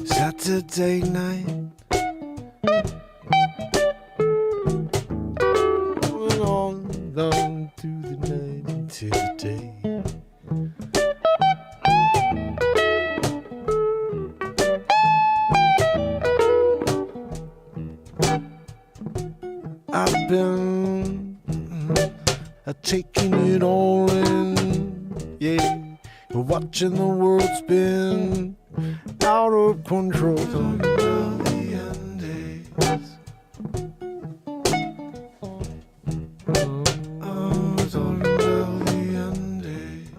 Saturday night, going on down to the night into the day. I've been taking it all in, yeah, watching the world spin out of control. Talking about the end days. Talking about the end days.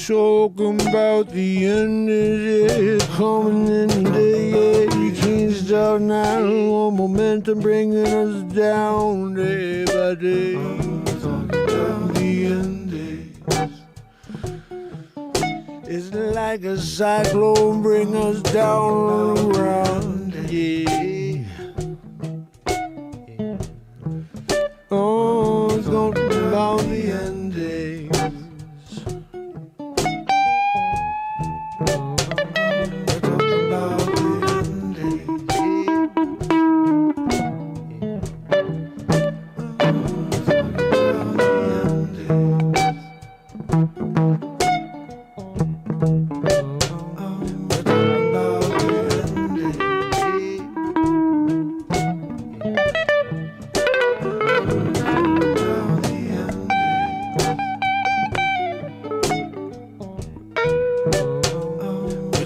Talking about the end days. Coming in day, yeah, you can't stop now. Momentum bringing us down day by day. Talking about the end days. It's like a cyclone bring us down around, yeah. Oh, it's gonna be about the end days.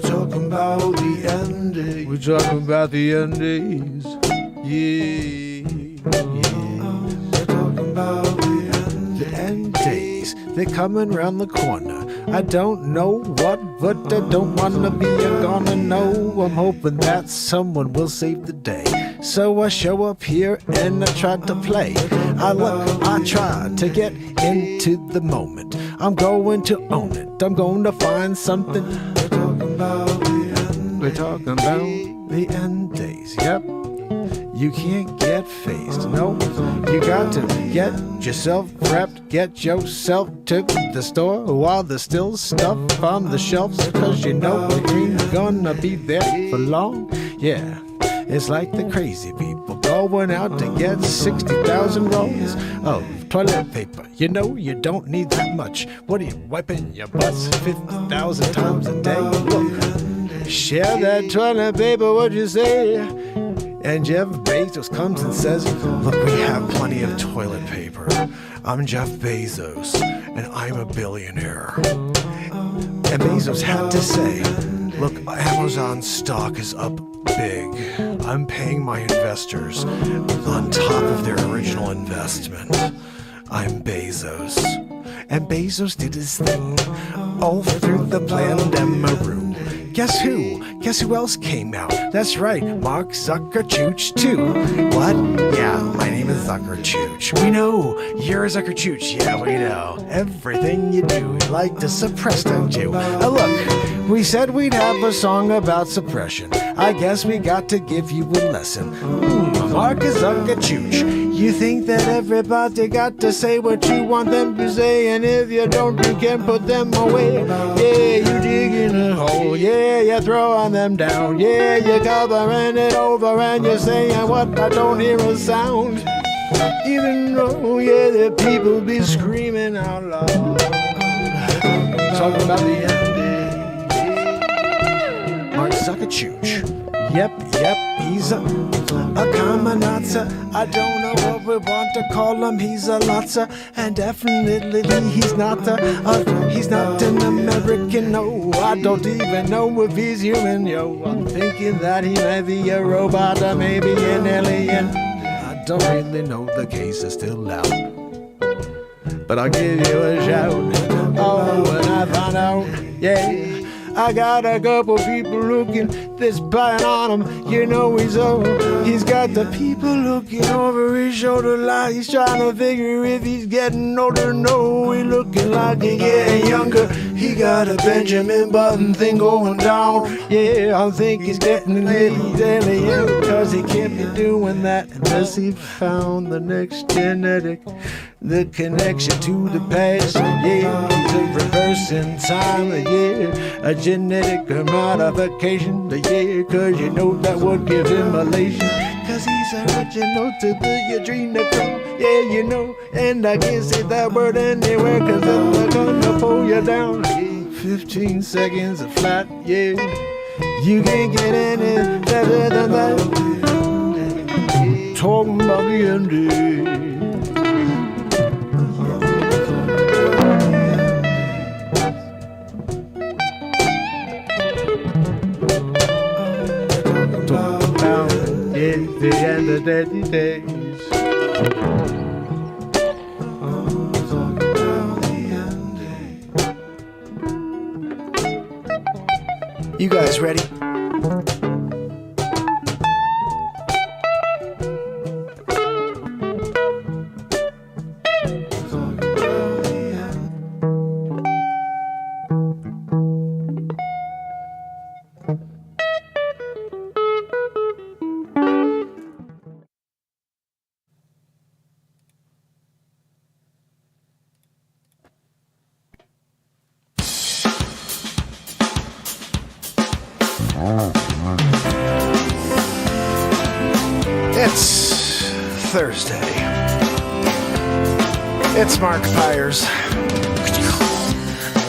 Talking about the end days. We're talking about the end days. Yeah, we're talking about the end days. They're coming round the corner. I don't know what, but I don't wanna be a gonna know. I'm hoping that someone will save the day. So I show up here and I try to play. I try to get into the moment. I'm going to own it. I'm going to find something. We're talking about the end days. Yep. You can't get phased. No, you got to get yourself prepped. Get yourself to the store while there's still stuff on the shelves. Cause you know it ain't gonna be there for long. Yeah, it's like the crazy people going out to get 60,000 rolls of toilet paper. You know you don't need that much. What are you wiping your butts 50,000 times a day? Look, share that toilet paper, what'd you say? And Jeff Bezos comes and says, look, we have plenty of toilet paper. I'm Jeff Bezos, and I'm a billionaire. And Bezos had to say, look, Amazon stock is up big. I'm paying my investors on top of their original investment. I'm Bezos. And Bezos did his thing all through the Blandemaru. Guess who? Guess who else came out? That's right, Mark Zuckerchooch too. What? Yeah, my name is Zuckerchooch. We know, you're a Zuckerchooch. Yeah, we know. Everything you do, you like to suppress, don't you? Look, we said we'd have a song about suppression. I guess we got to give you a lesson. Mark Zuckerchooch. You think that everybody got to say what you want them to say, and if you don't, you can put them away. Yeah, you dig in a hole. Yeah, you're throwing them down. Yeah, you're covering it over and you're saying what I don't hear a sound. Even though, yeah, the people be screaming out loud. Talking about the end. Mark Zuckerchooch. Yep, he's a commonaza. I don't know what we want to call him. He's a lotsa, and definitely he's not an American. No, I don't even know if he's human. Yo, I'm thinking that he may be a robot or maybe an alien. I don't really know the case is still out. But I'll give you a shout. Oh, when I find out, yeah. I got a couple people looking, this spying on him. You know he's got the people looking over his shoulder like he's trying to figure if he's getting older. No, he looking like he's getting younger. He got a Benjamin Button thing going down. Yeah, I think he's getting alien, cause he can't be doing that unless he found the next genetic, the connection to the past. Yeah, he's a reverse in time. Yeah, a genetic modification. Yeah, cause you know that would give him elation. Cause he's original to the adrenochrome. Yeah, you know, and I can't say that word anywhere, cause they're gonna pull you down. Yeah, 15 seconds of flat, yeah. You can't get any better than that. Talking about the ending. It's the end of the days. You guys ready? It's Thursday. It's Mark Pires.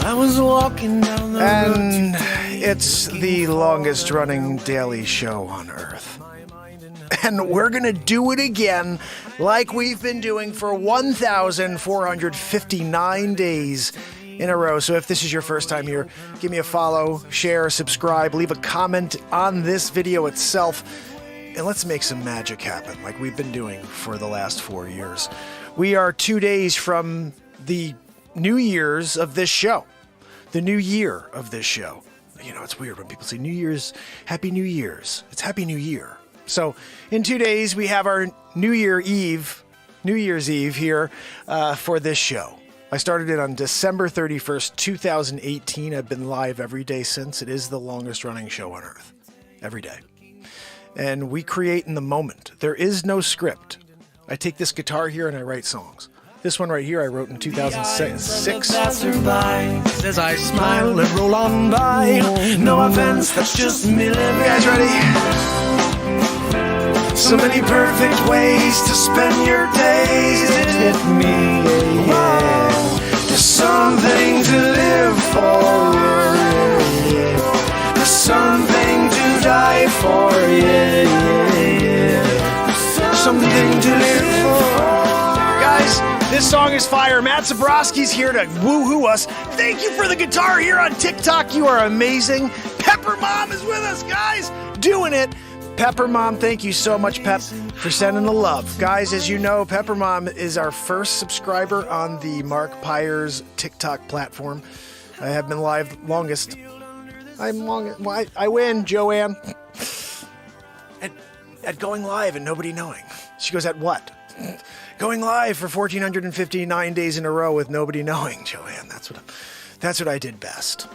I was walking down the and it's the longest running daily show on earth. And we're going to do it again like we've been doing for 1,459 days in a row. So if this is your first time here, give me a follow, share, subscribe, leave a comment on this video itself, and let's make some magic happen like we've been doing for the last 4 years. We are 2 days from the New Year's of this show, the new year of this show. You know, it's weird when people say New Year's, Happy New Year's. It's Happy New Year. So in 2 days, we have our New Year's Eve here for this show. I started it on December 31st, 2018. I've been live every day since. It is the longest running show on earth. Every day. And we create in the moment. There is no script. I take this guitar here and I write songs. This one right here I wrote in 2006. As I smile and roll on by. No offense, that's just me living. You guys ready? So many perfect ways to spend your days. With me, yeah. There's something to live for. There's something to die for. Yeah. Something to live for. Guys, this song is fire. Matt Zabrowski's here to woo-hoo us. Thank you for the guitar here on TikTok. You are amazing. Pepper Mom is with us, guys. Doing it. Pepper Mom, thank you so much, Pep, for sending the love. Guys, as you know, Pepper Mom is our first subscriber on the Mark Pires TikTok platform. I have been live longest. I win, Joanne. At going live and nobody knowing. She goes, at what? Going live for 1,459 days in a row with nobody knowing, Joanne. That's what I did best.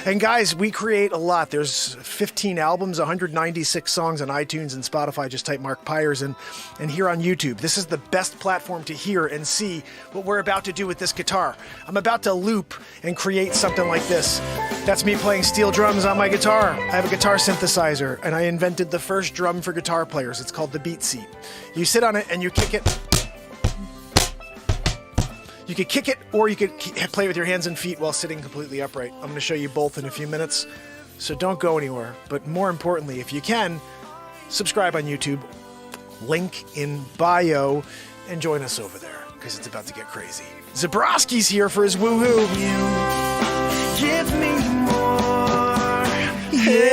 And guys, we create a lot. There's 15 albums, 196 songs on iTunes and Spotify. Just type Mark Pires in. And here on YouTube, this is the best platform to hear and see what we're about to do with this guitar. I'm about to loop and create something like this. That's me playing steel drums on my guitar. I have a guitar synthesizer, and I invented the first drum for guitar players. It's called the beat seat. You sit on it and you kick it. You could kick it, or you could play with your hands and feet while sitting completely upright. I'm going to show you both in a few minutes, so don't go anywhere. But more importantly, if you can, subscribe on YouTube, link in bio, and join us over there, because it's about to get crazy. Zabrowski's here for his woohoo. Give me more. Yeah.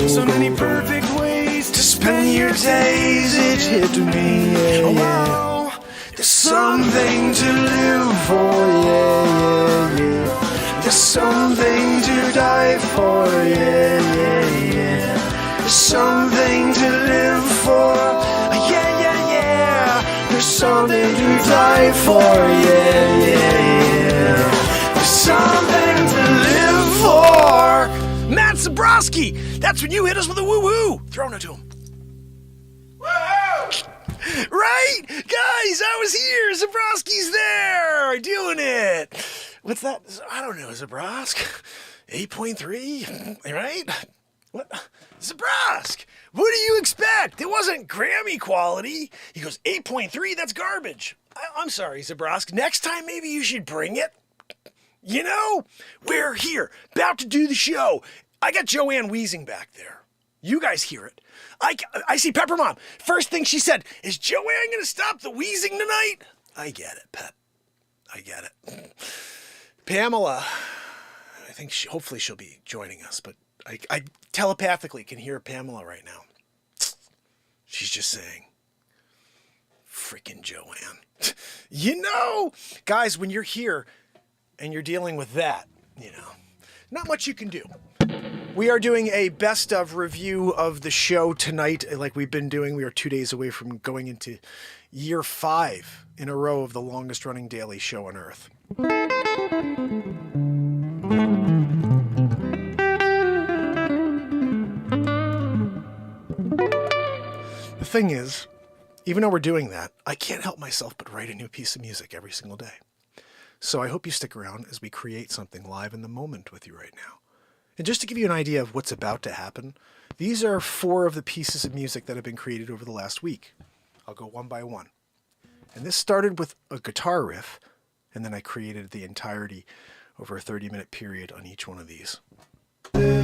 So many perfect ways to spend and your days, it hit me, yeah, yeah. There's something to live for, yeah, yeah, yeah. There's something to die for, yeah, yeah, yeah. There's something to live for, yeah, yeah, yeah. There's something to die for, yeah, yeah, yeah. There's something to live for. Matt Zabrowski, that's when you hit us with a woo-woo. Throwing it to him. Right? Guys, I was here. Zabrowski's there. Doing it. What's that? I don't know, Zabrosk. 8.3, right? What? Zabrosk, what do you expect? It wasn't Grammy quality. He goes, 8.3, that's garbage. I'm sorry, Zabrosk. Next time, maybe you should bring it. You know, we're here, about to do the show. I got Joanne wheezing back there. You guys hear it. I see Pepper Mom. First thing she said, is Joanne going to stop the wheezing tonight? I get it, Pep. I get it. Pamela, I think hopefully she'll be joining us, but I telepathically can hear Pamela right now. She's just saying, freaking Joanne. You know, guys, when you're here and you're dealing with that, you know, not much you can do. We are doing a best of review of the show tonight, like we've been doing. We are 2 days away from going into year 5 in a row of the longest running daily show on Earth. The thing is, even though we're doing that, I can't help myself but write a new piece of music every single day. So I hope you stick around as we create something live in the moment with you right now. And just to give you an idea of what's about to happen, these are 4 of the pieces of music that have been created over the last week. I'll go one by one. And this started with a guitar riff, and then I created the entirety over a 30-minute period on each one of these. The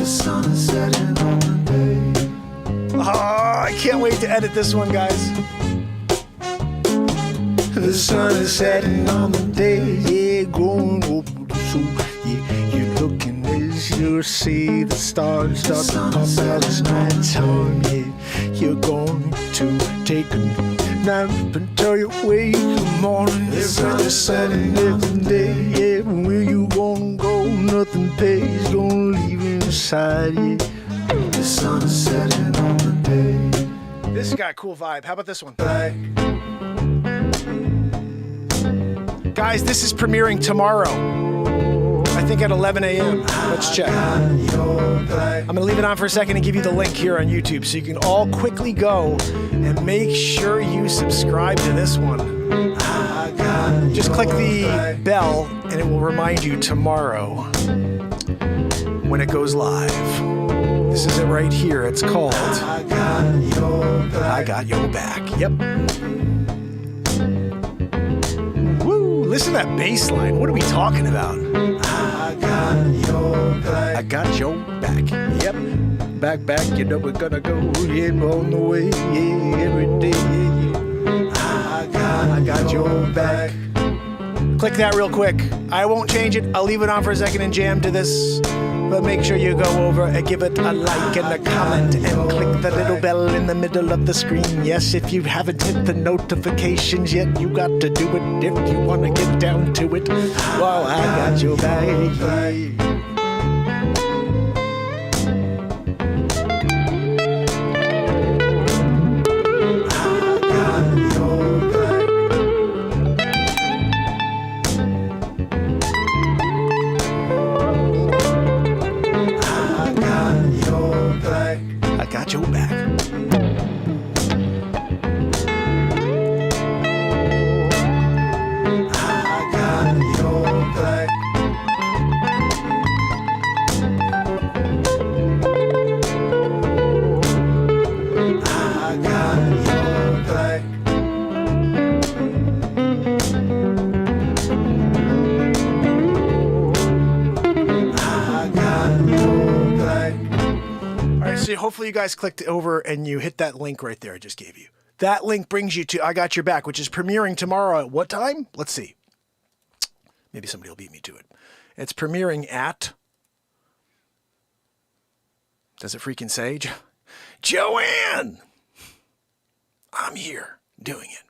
sun is setting on the day. Oh, I can't wait to edit this one, guys. The sun is setting on the day, yeah, going over the soul, yeah, you're looking as you see the stars start to pop out, it's night time, yeah, you're going to take a nap until you wake in the morning, the sun is setting every day, yeah, where you gonna go, nothing pays, gonna leave you inside, yeah, the sun is setting on the day. This has got a cool vibe, how about this one? Guys, this is premiering tomorrow. I think at 11 a.m. Let's check. I'm going to leave it on for a second and give you the link here on YouTube so you can all quickly go and make sure you subscribe to this one. Just click the bell and it will remind you tomorrow when it goes live. This is it right here. It's called I Got Your Back. Yep. Listen to that bass line. What are we talking about? I got your back. Yep. Back. You know we're gonna go. Yeah, on the way. Yeah, every day. Yeah. I got your back. Click that real quick. I won't change it. I'll leave it on for a second and jam to this. But make sure you go over and give it a like and a comment and click the little bell in the middle of the screen. Yes, if you haven't hit the notifications yet, you got to do it if you want to get down to it. Well, I got your back. Got your back. I got your back. I got your back. So hopefully you guys clicked over and you hit that link right there I just gave you. That link brings you to I Got Your Back, which is premiering tomorrow at what time? Let's see. Maybe somebody will beat me to it. It's premiering at... Does it freaking say? Joanne! I'm here doing it.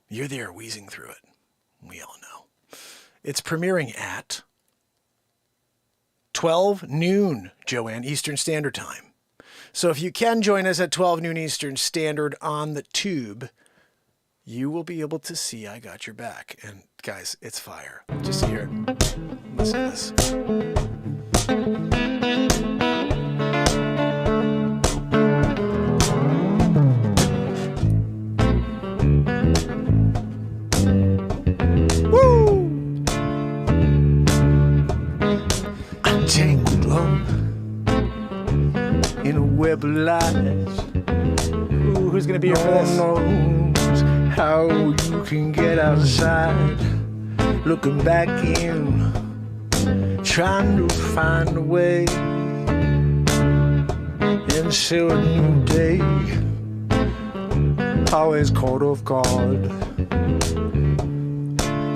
You're there wheezing through it. We all know. It's premiering at 12 noon, Joanne, Eastern Standard Time. So if you can join us at 12 noon Eastern Standard on the tube, you will be able to see I Got Your Back. And guys, it's fire. Just hear it. Listen to this. Tangled up in a web of lies. Ooh, who's gonna be here for this? No one knows how you can get outside. Looking back in, trying to find a way and see a new day. Always caught off guard.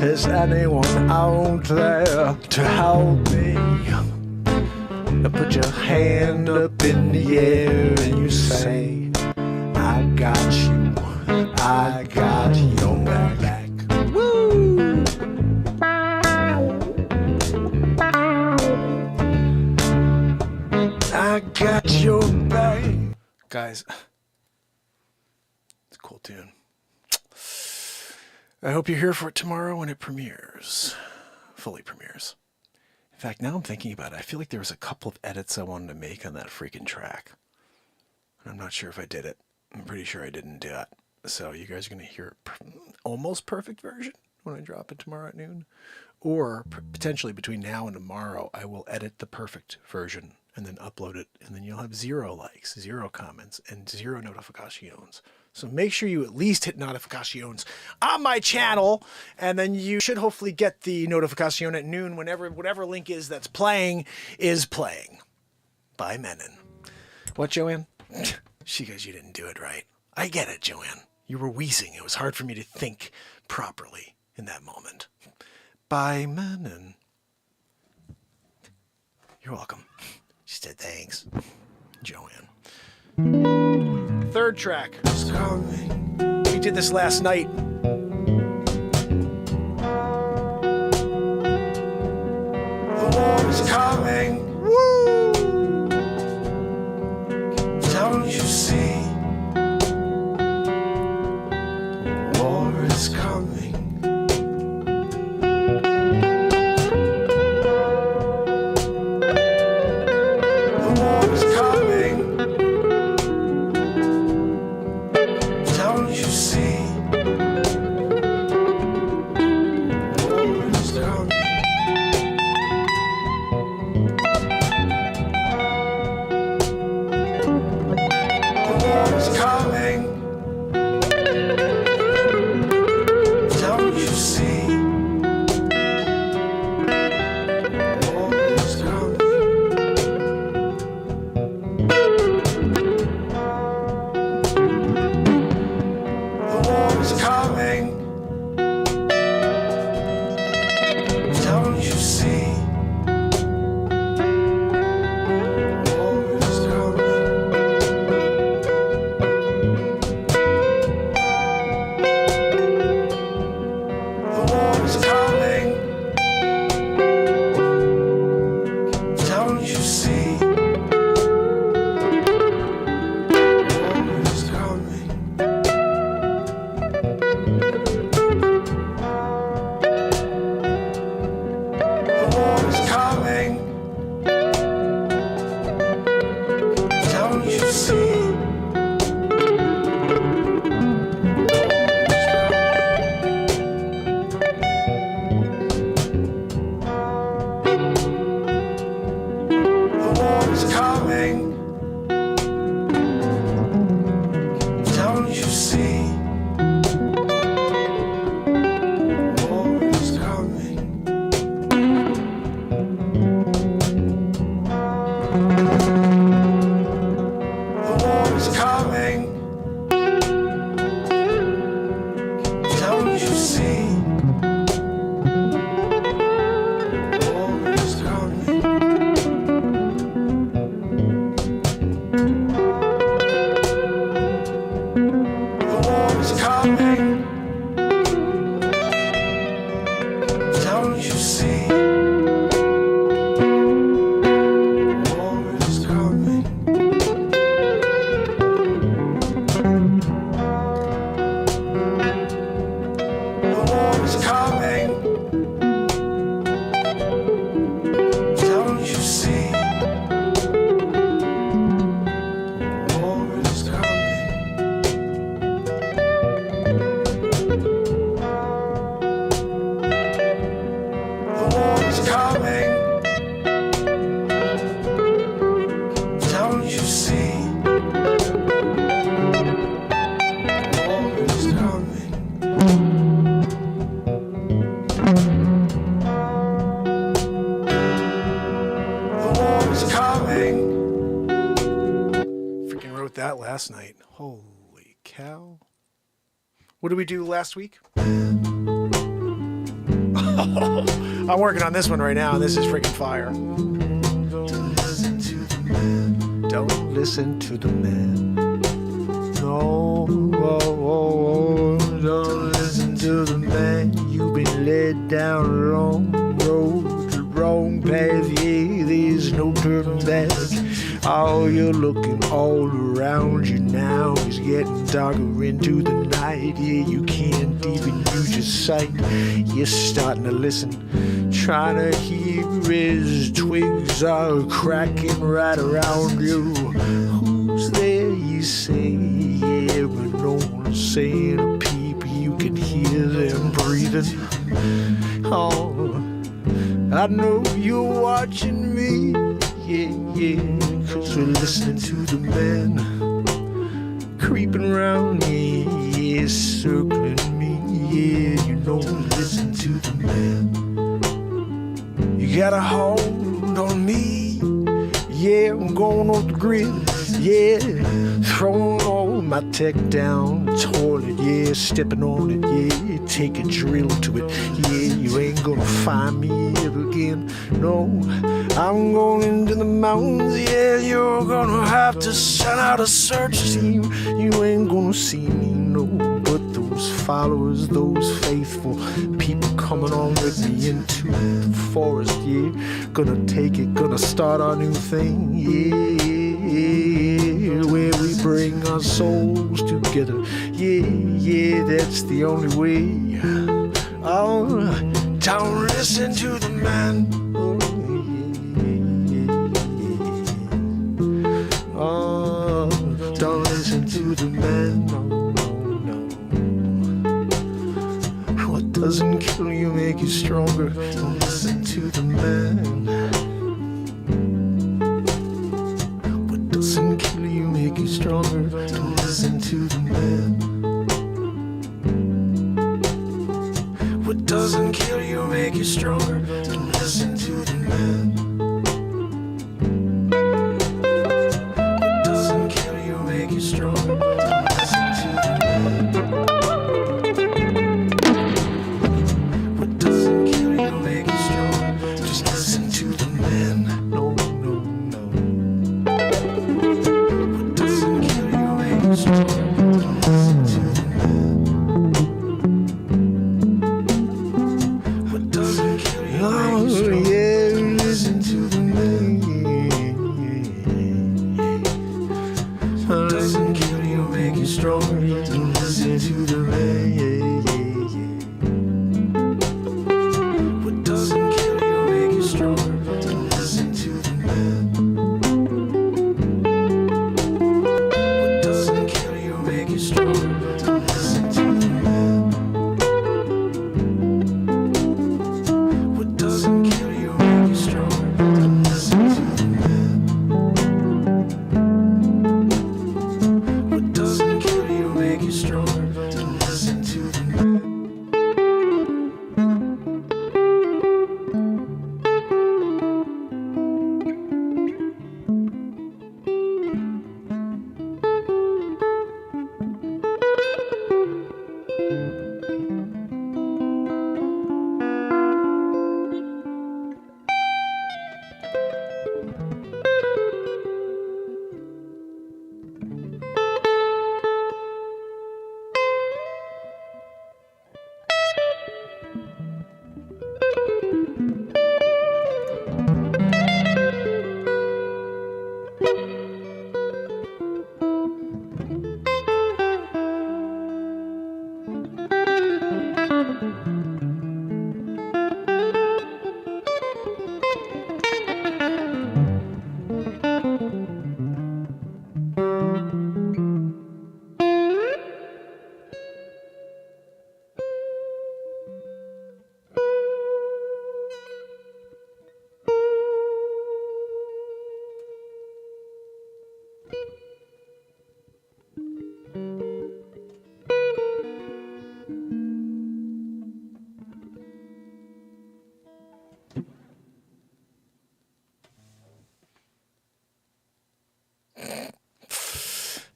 Is anyone out there to help me? Put your hand up in the air and you say, I got you, I got your back. Woo! I got your back. Guys, it's a cool tune. I hope you're here for it tomorrow when it premieres. Fully premieres. In fact, now I'm thinking about it, I feel like there was a couple of edits I wanted to make on that freaking track. And I'm not sure if I did it. I'm pretty sure I didn't do it. So you guys are going to hear almost perfect version when I drop it tomorrow at noon. Or potentially between now and tomorrow, I will edit the perfect version and then upload it. And then you'll have 0 likes, 0 comments, and 0 notifications. So make sure you at least hit notifications on my channel, and then you should hopefully get the notification at noon whenever whatever link is that's playing is playing. By Menon. What, Joanne? She goes, you didn't do it right. I get it, Joanne. You were wheezing. It was hard for me to think properly in that moment. By Menon. You're welcome. She said thanks, Joanne. Third track. We did this last night. The war is coming. Woo! Don't you see? The war is coming. The war is coming. Don't you see? The war is coming. The war is coming. Don't you see? The war is coming. The war is coming. Don't you see? The war is coming. The war is coming. Don't you see? The war is coming. The war is coming. Don't you see? The war is coming. Don't you see? The war is coming. The war is coming. Don't you see? The that last night. Holy cow. What did we do last week? I'm working on this one right now, and this is freaking fire. Don't listen to the man. Don't listen to the man. No, don't listen to the man. You've been led down a wrong road, the wrong path. Yeah, there's no turning back. Oh, you're looking all around you now. It's getting darker into the night. Yeah, you can't even use your sight. You're starting to listen, trying to hear as twigs are cracking right around you. Who's there, you say? Yeah, but no one's saying a peep. You can hear them breathing. Oh, I know you're watching me. Yeah, yeah, 'cause we're listening to the man creeping around, yeah, circling me, yeah, you know, listen to the man. You got a hold on me, yeah, I'm going off the grid, yeah, throwing all my tech down the toilet, yeah, stepping on it, yeah, take a drill to it, yeah, you ain't gonna find me ever again, no, I'm going into the mountains, yeah, you're gonna have to send out a search team, you ain't gonna see me, no, but those followers, those faithful people coming on with me into the forest, yeah, gonna take it, gonna start our new thing, yeah, where we bring our souls together, yeah, that's the only way, oh, don't listen to the man, oh, don't listen to the man, no. What doesn't kill you make you stronger, don't listen to the man. What doesn't kill you make you stronger, don't listen to the man. What doesn't kill you make you stronger, don't listen to the man. What doesn't kill you make you stronger, don't listen to the man. What doesn't kill you make you stronger, just listen to the man. No, no, no. What doesn't kill you make you stronger, don't listen to the man. What doesn't kill you make you stronger, yeah, listen to the man. What doesn't kill you make you stronger, don't listen to the man. What doesn't kill you make you stronger, don't listen to the man. What doesn't kill you make you stronger, don't listen to the man. What doesn't kill you make you stronger, don't listen to the man. What doesn't kill you make you stronger, don't listen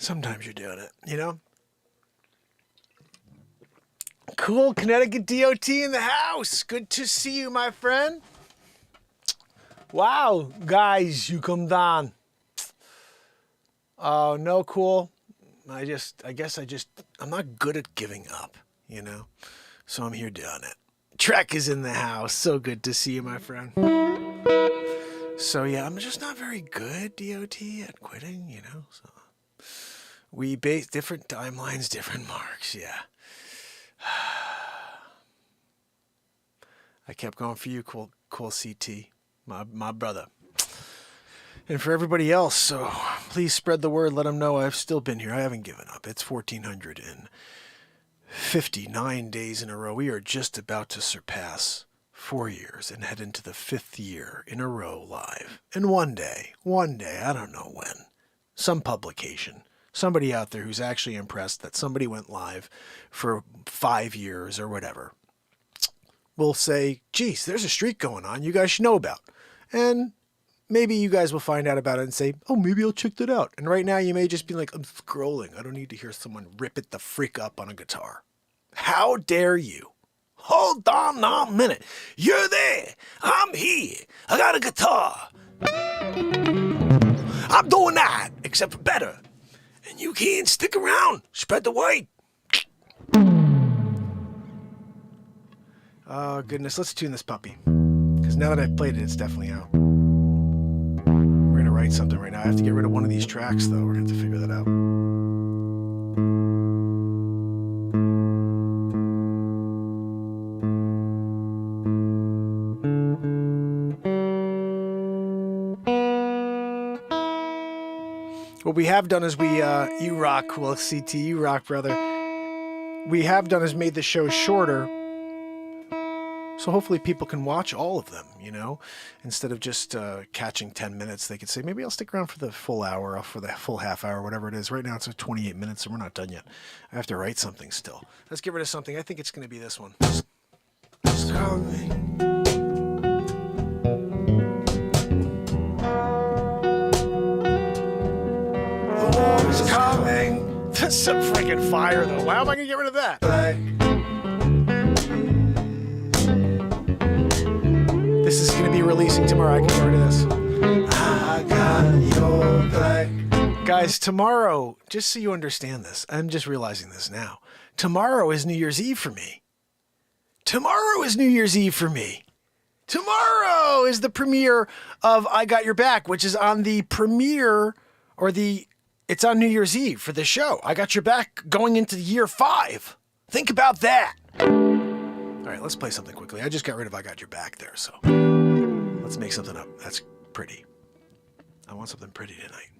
Sometimes you're doing it, you know? Cool, Connecticut DOT in the house. Good to see you, my friend. Wow, guys, you come down. Oh, no, cool. I'm not good at giving up, you know? So I'm here doing it. Trek is in the house. So good to see you, my friend. So yeah, I'm just not very good, DOT, at quitting, you know? So we base different timelines, different marks, yeah. I kept going for you, cool CT, my brother. And for everybody else, so please spread the word. Let them know I've still been here. I haven't given up. It's 1,459 days in a row. We are just about to surpass 4 years and head into the 5th year in a row live. And one day, I don't know when, some publication, somebody out there who's actually impressed that somebody went live for 5 years or whatever, will say, geez, there's a streak going on you guys should know about. And maybe you guys will find out about it and say, oh, maybe I'll check that out. And right now you may just be like, I'm scrolling. I don't need to hear someone rip it the freak up on a guitar. How dare you? Hold on now a minute. You're there. I'm here. I got a guitar. I'm doing that, except for better. And you can't stick around. Spread the word. Oh, goodness. Let's tune this puppy. Because now that I've played it, it's definitely out. We're going to write something right now. I have to get rid of one of these tracks, though. We're going to have to figure that out. What we have done is you rock, cool CT, you rock, brother. We have done is made the show shorter. So hopefully people can watch all of them, you know, instead of just catching 10 minutes. They could say, maybe I'll stick around for the full hour or for the full half hour, whatever it is. Right now it's 28 minutes and we're not done yet. I have to write something still. Let's get rid of something. I think it's going to be this one. It's coming. The war is coming. That's some freaking fire, though. How am I going to get rid of that? This is going to be releasing tomorrow. I can get rid of this. I got your back. Guys, tomorrow, just so you understand this, I'm just realizing this now. Tomorrow is New Year's Eve for me. Tomorrow is New Year's Eve for me. Tomorrow is the premiere of I Got Your Back, which is on the premiere, it's on New Year's Eve for the show. I Got Your Back going into year 5. Think about that. All right, let's play something quickly. I just got rid of I Got Your Back there, so let's make something up. That's pretty. I want something pretty tonight.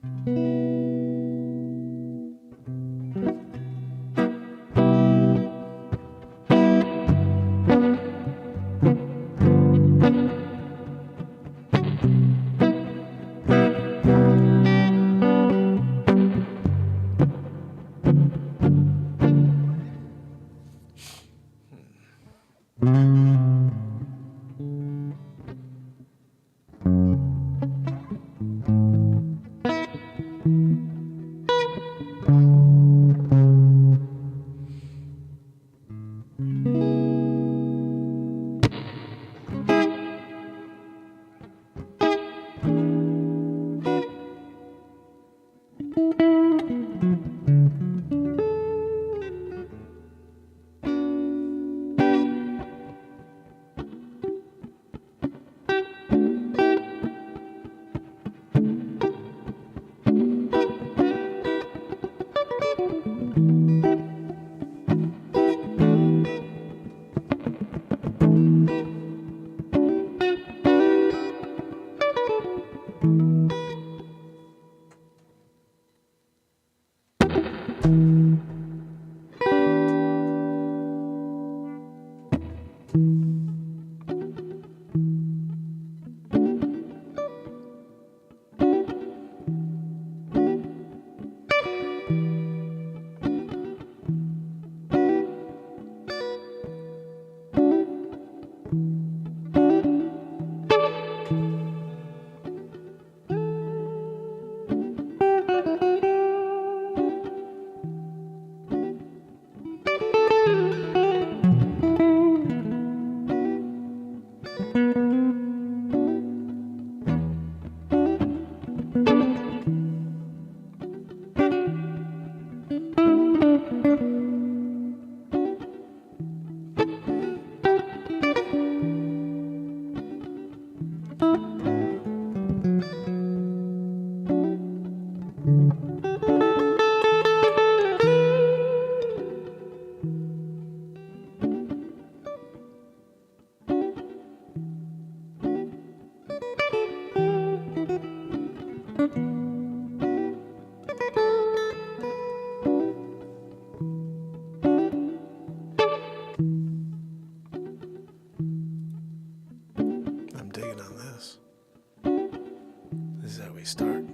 me start.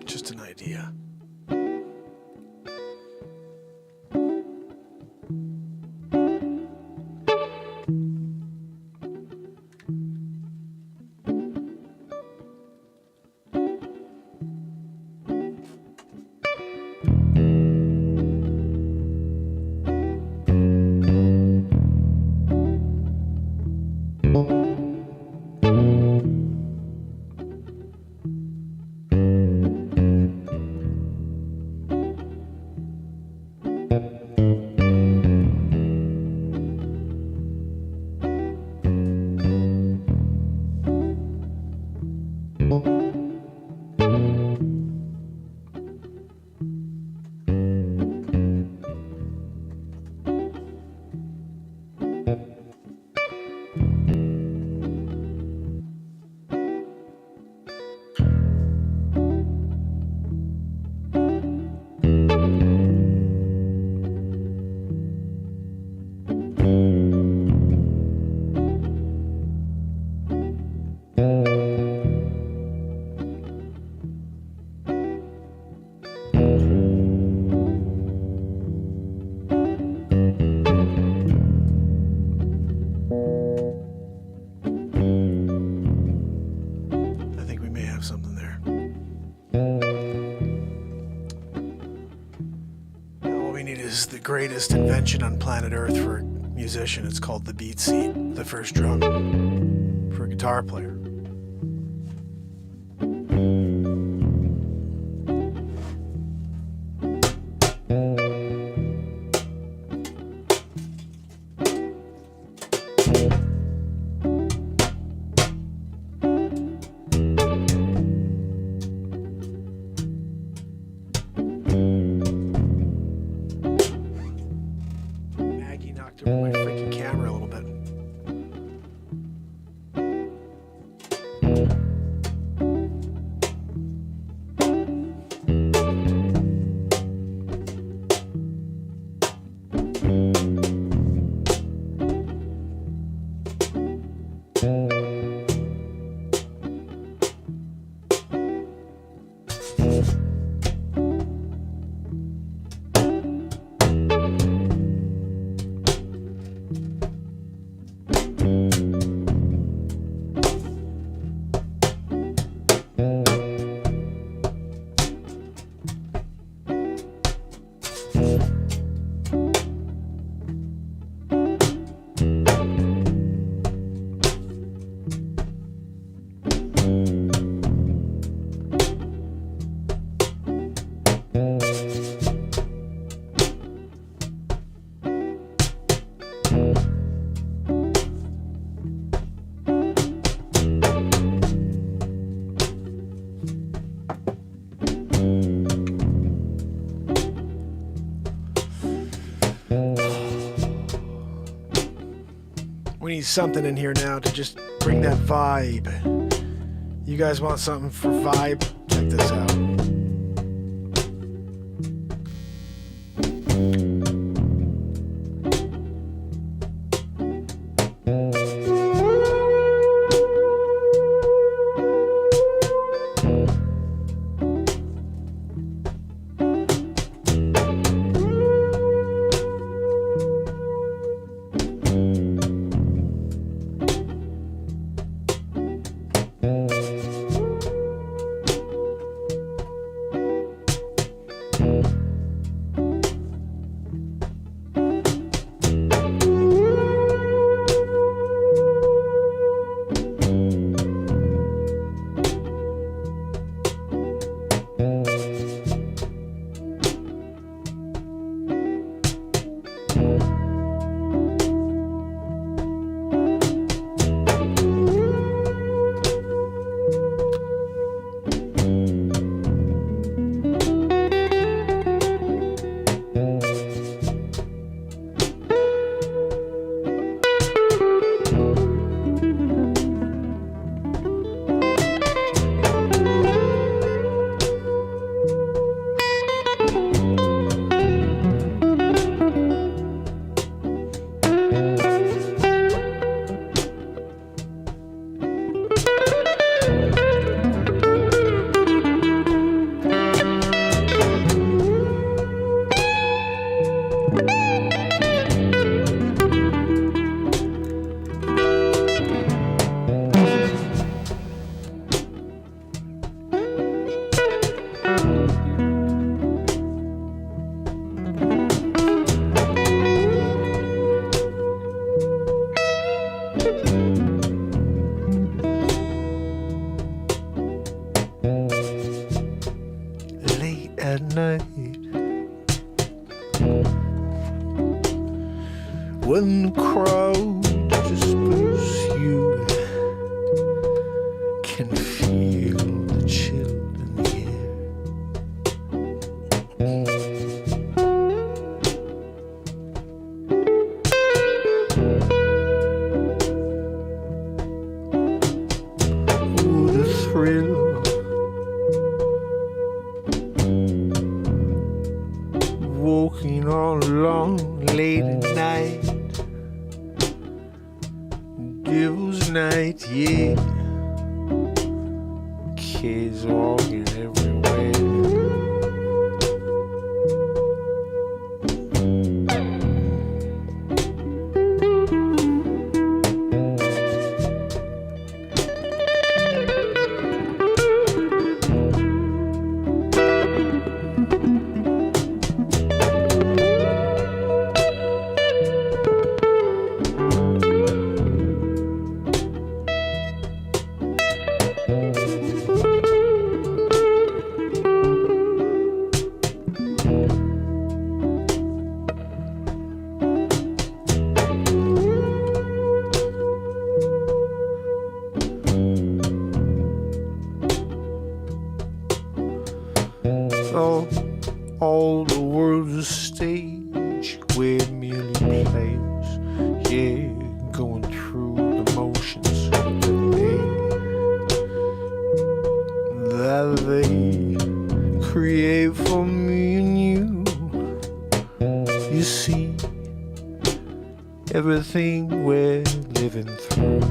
Just an idea. Greatest invention on planet Earth for a musician. It's called the beat seat, the first drum for a guitar player. My freaking camera a little bit. We need something in here now to just bring that vibe. You guys want something for vibe? Check this out. when the crowd disperses, you can feel the chill in the air. Ooh, the thrill. Walking all along late at night, devil's night, yeah. Kids walking everywhere. All the world's a stage where merely players, yeah, going through the motions that they create for me and you. You see, everything we're living through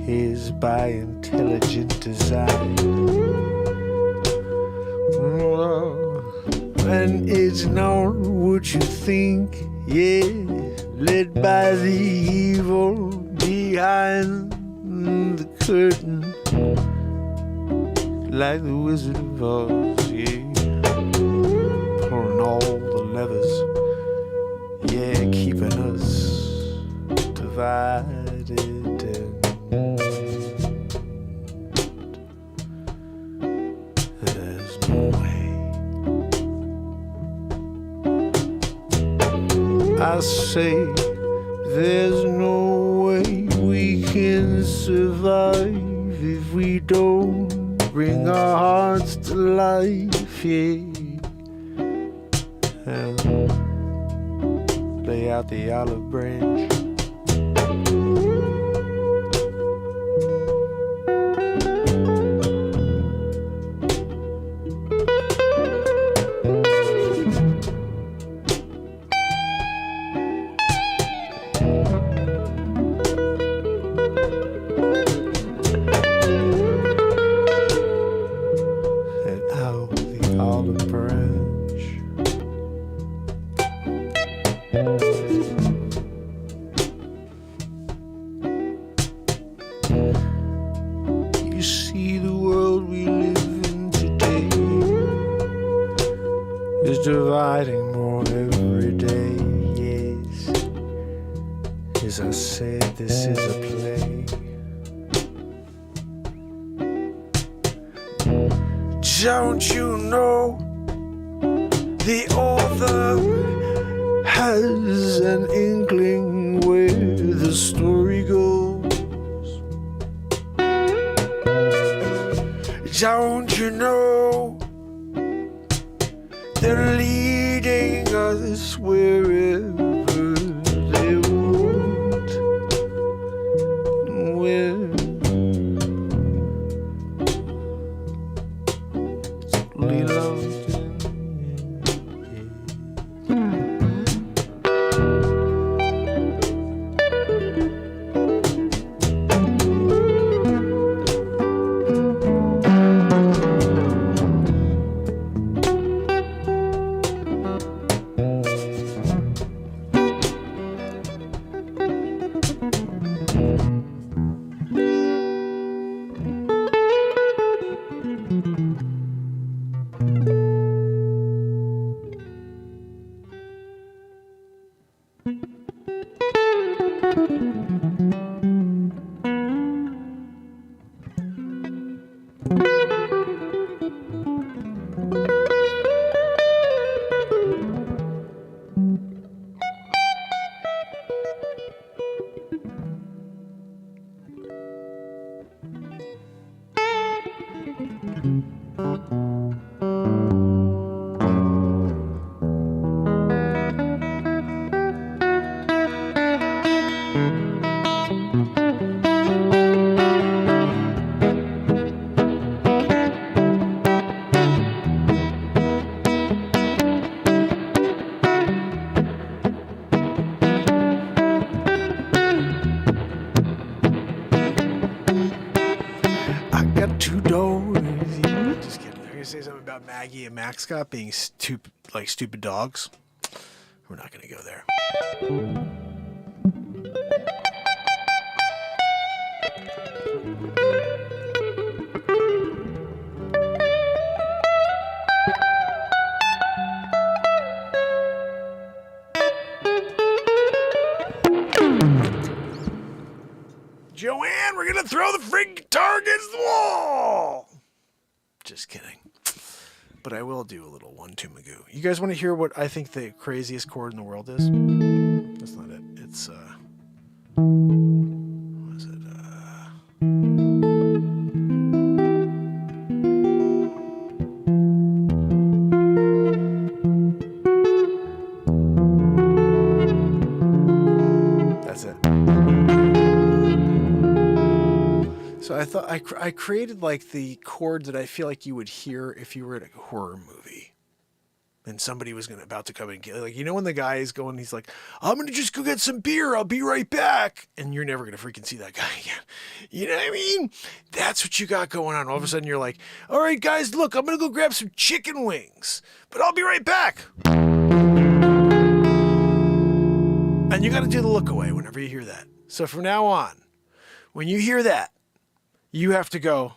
is by intelligent design. And it's not what you think, yeah, led by the evil behind the curtain, like the Wizard of Oz, yeah, pulling all the levers, yeah, keeping us divided and there's no way. I say there's no way we can survive if we don't bring our hearts to life, yeah, and lay out the olive branch. You see, the world we live in today is dividing more every day, yes. As I said, this is a play. Don't you know the author has an inkling where the story goes? Don't you know they're leading us wherever they want? Where we loved him, I got two doors. Just kidding. I'm gonna say something about Maggie and Max Scott being stupid dogs. We're not gonna go there. Joanne, we're gonna throw the freaking guitar against the wall. Just kidding. But I will do a little 1-2 Magoo. You guys want to hear what I think the craziest chord in the world is? That's not it. It's what is it? That's it. So I thought I created like the chord that I feel like you would hear if you were at a horror movie, and somebody was about to come and get, like, you know, when the guy is going, he's like, I'm gonna just go get some beer, I'll be right back, and you're never gonna freaking see that guy again. You know what I mean? That's what you got going on. All of a sudden you're like, all right guys, look, I'm gonna go grab some chicken wings, but I'll be right back. And you got to do the look away whenever you hear that. So from now on, when you hear that, you have to go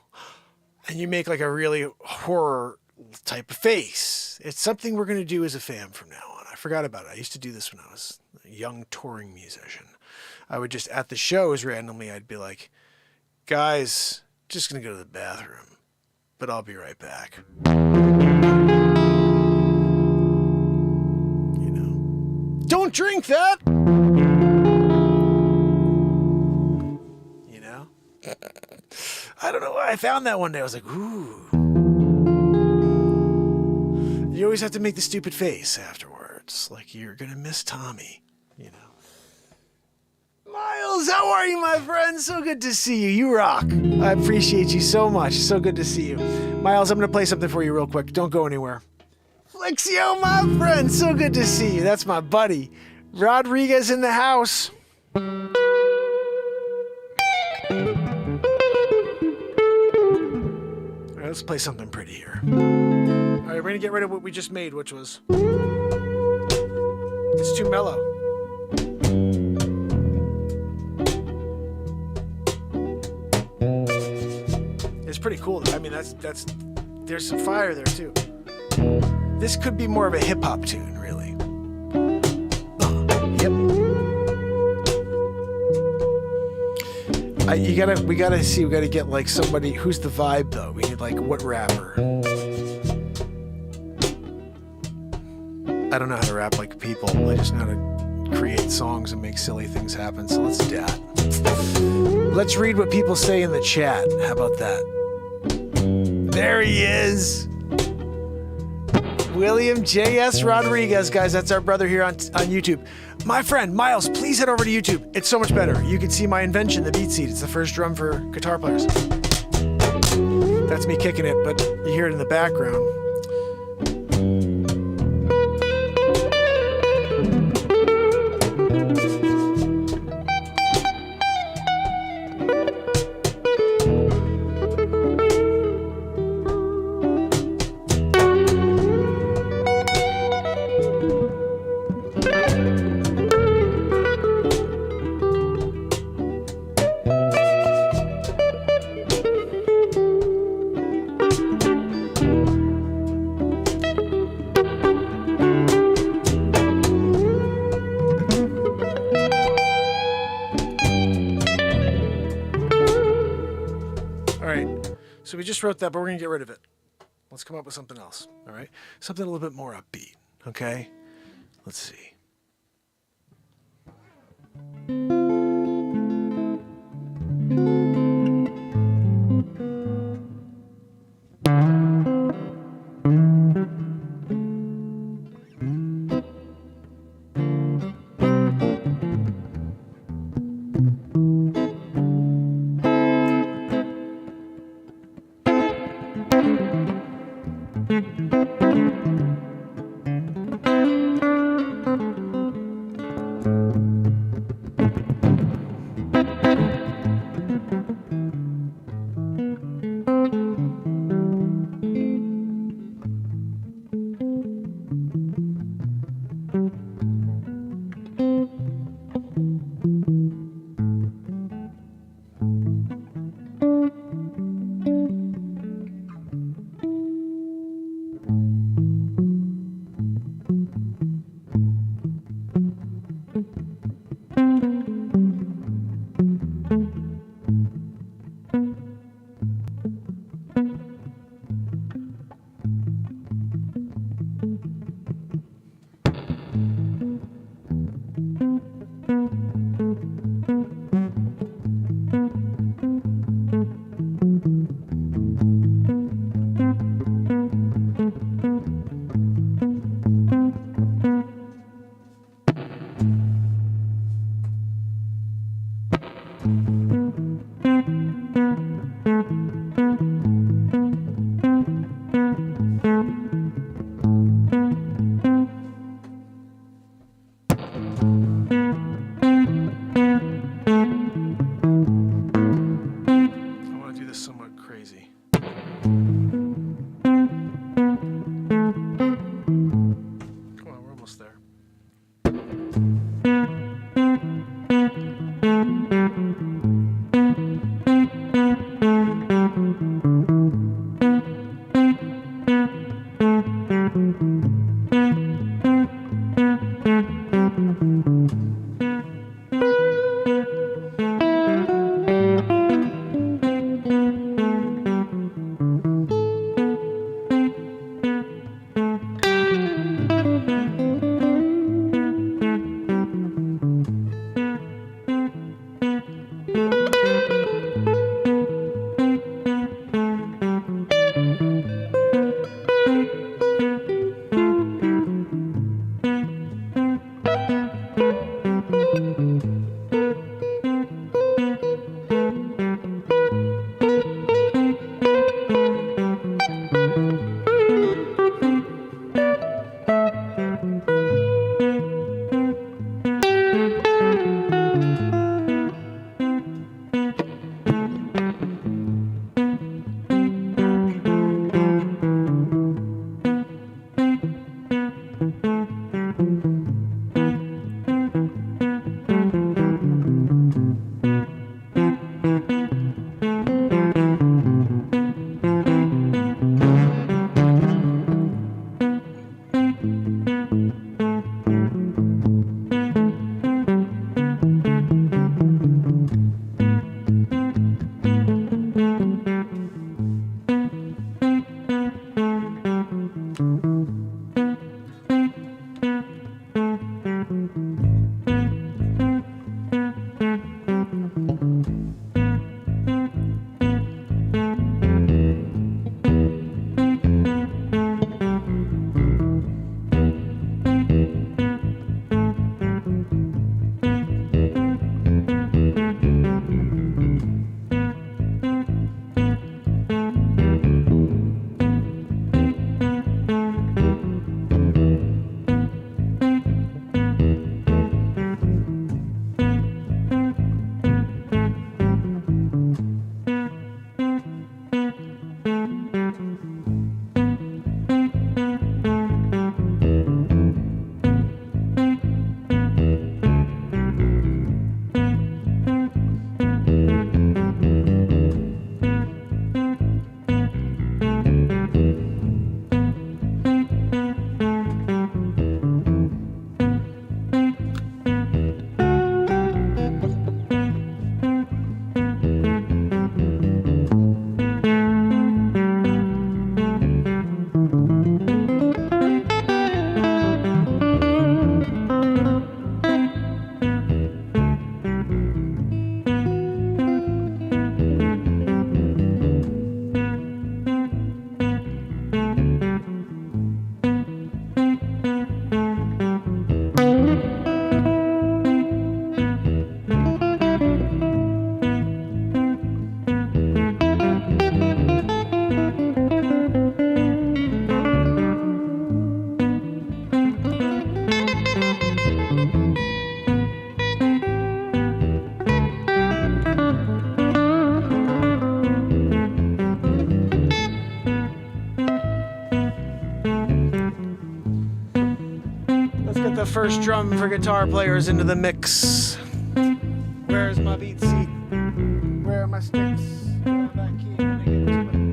and you make like a really horror type of face. It's something we're going to do as a fam from now on. I forgot about it. I used to do this when I was a young touring musician. I would just, at the shows randomly, I'd be like, guys, just going to go to the bathroom, but I'll be right back. You know, don't drink that. You know? I don't know why I found that one day. I was like, ooh. You always have to make the stupid face afterwards. Like you're going to miss Tommy, you know. Miles, how are you, my friend? So good to see you. You rock. I appreciate you so much. So good to see you. Miles, I'm going to play something for you real quick. Don't go anywhere. Flexio, my friend. So good to see you. That's my buddy. Rodriguez in the house. All right, let's play something pretty here. All right, we're going to get rid of what we just made, which was... It's too mellow. It's pretty cool. I mean, that's there's some fire there too. This could be more of a hip hop tune, really. Yep. We gotta get like somebody. Who's the vibe though? We need like what rapper? I don't know how to rap like people. I just know how to create songs and make silly things happen. So let's do that. Let's read what people say in the chat. How about that? There he is. William J.S. Rodriguez, guys. That's our brother here on YouTube. My friend, Miles, please head over to YouTube. It's so much better. You can see my invention, the beat seat. It's the first drum for guitar players. That's me kicking it, but you hear it in the background. So we just wrote that, but we're going to get rid of it. Let's come up with something else, all right? Something a little bit more upbeat, okay? Let's see. this somewhat crazy. Come on, we're almost there. First drum for guitar players into the mix. Where's my beat seat? Where are my sticks? Grab that key and get into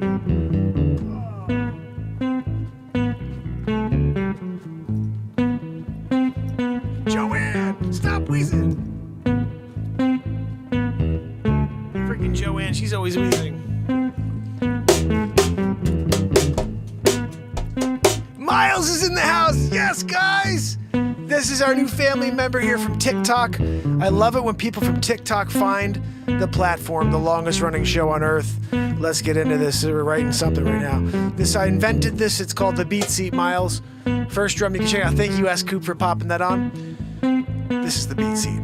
it. Joanne, stop wheezing. Freaking Joanne, she's always wheezing. Miles is in the house. Yes, guys. This is our new family member here from TikTok. I love it when people from TikTok find the platform, the longest running show on earth. Let's get into this. We're writing something right now. I invented this. It's called the Beat Seat, Miles. First drum you can check out. Thank you, S. Coop, for popping that on. This is the Beat Seat.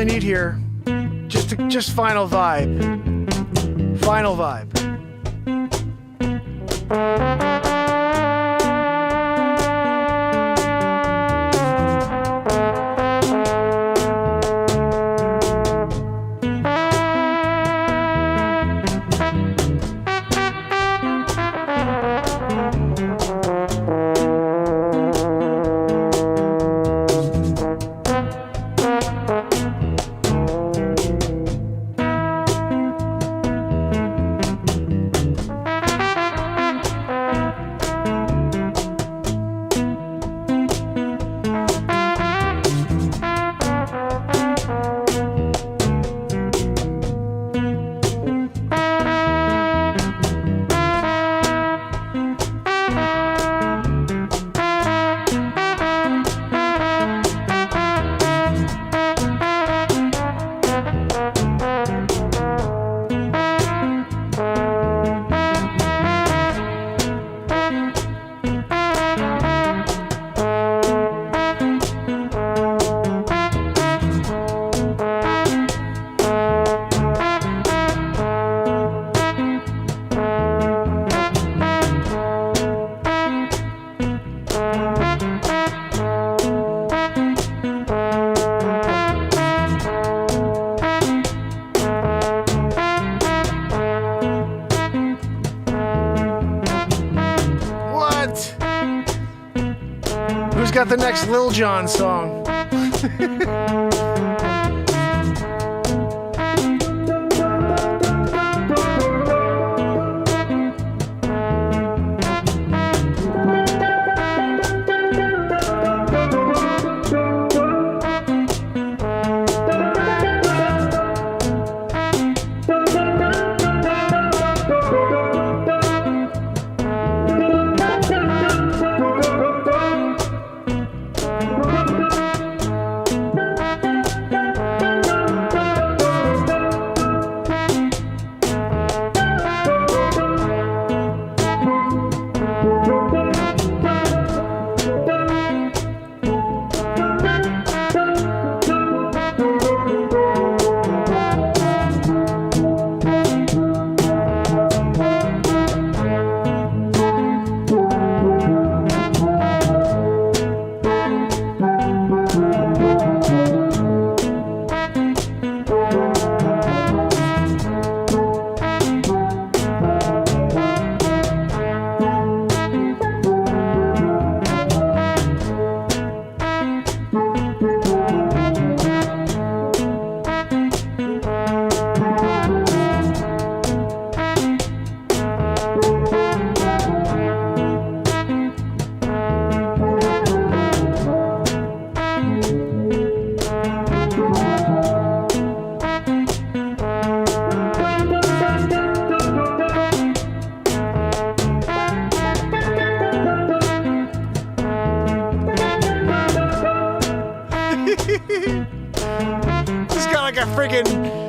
really need here, just final vibe. Final vibe. Got the next Lil Jon song.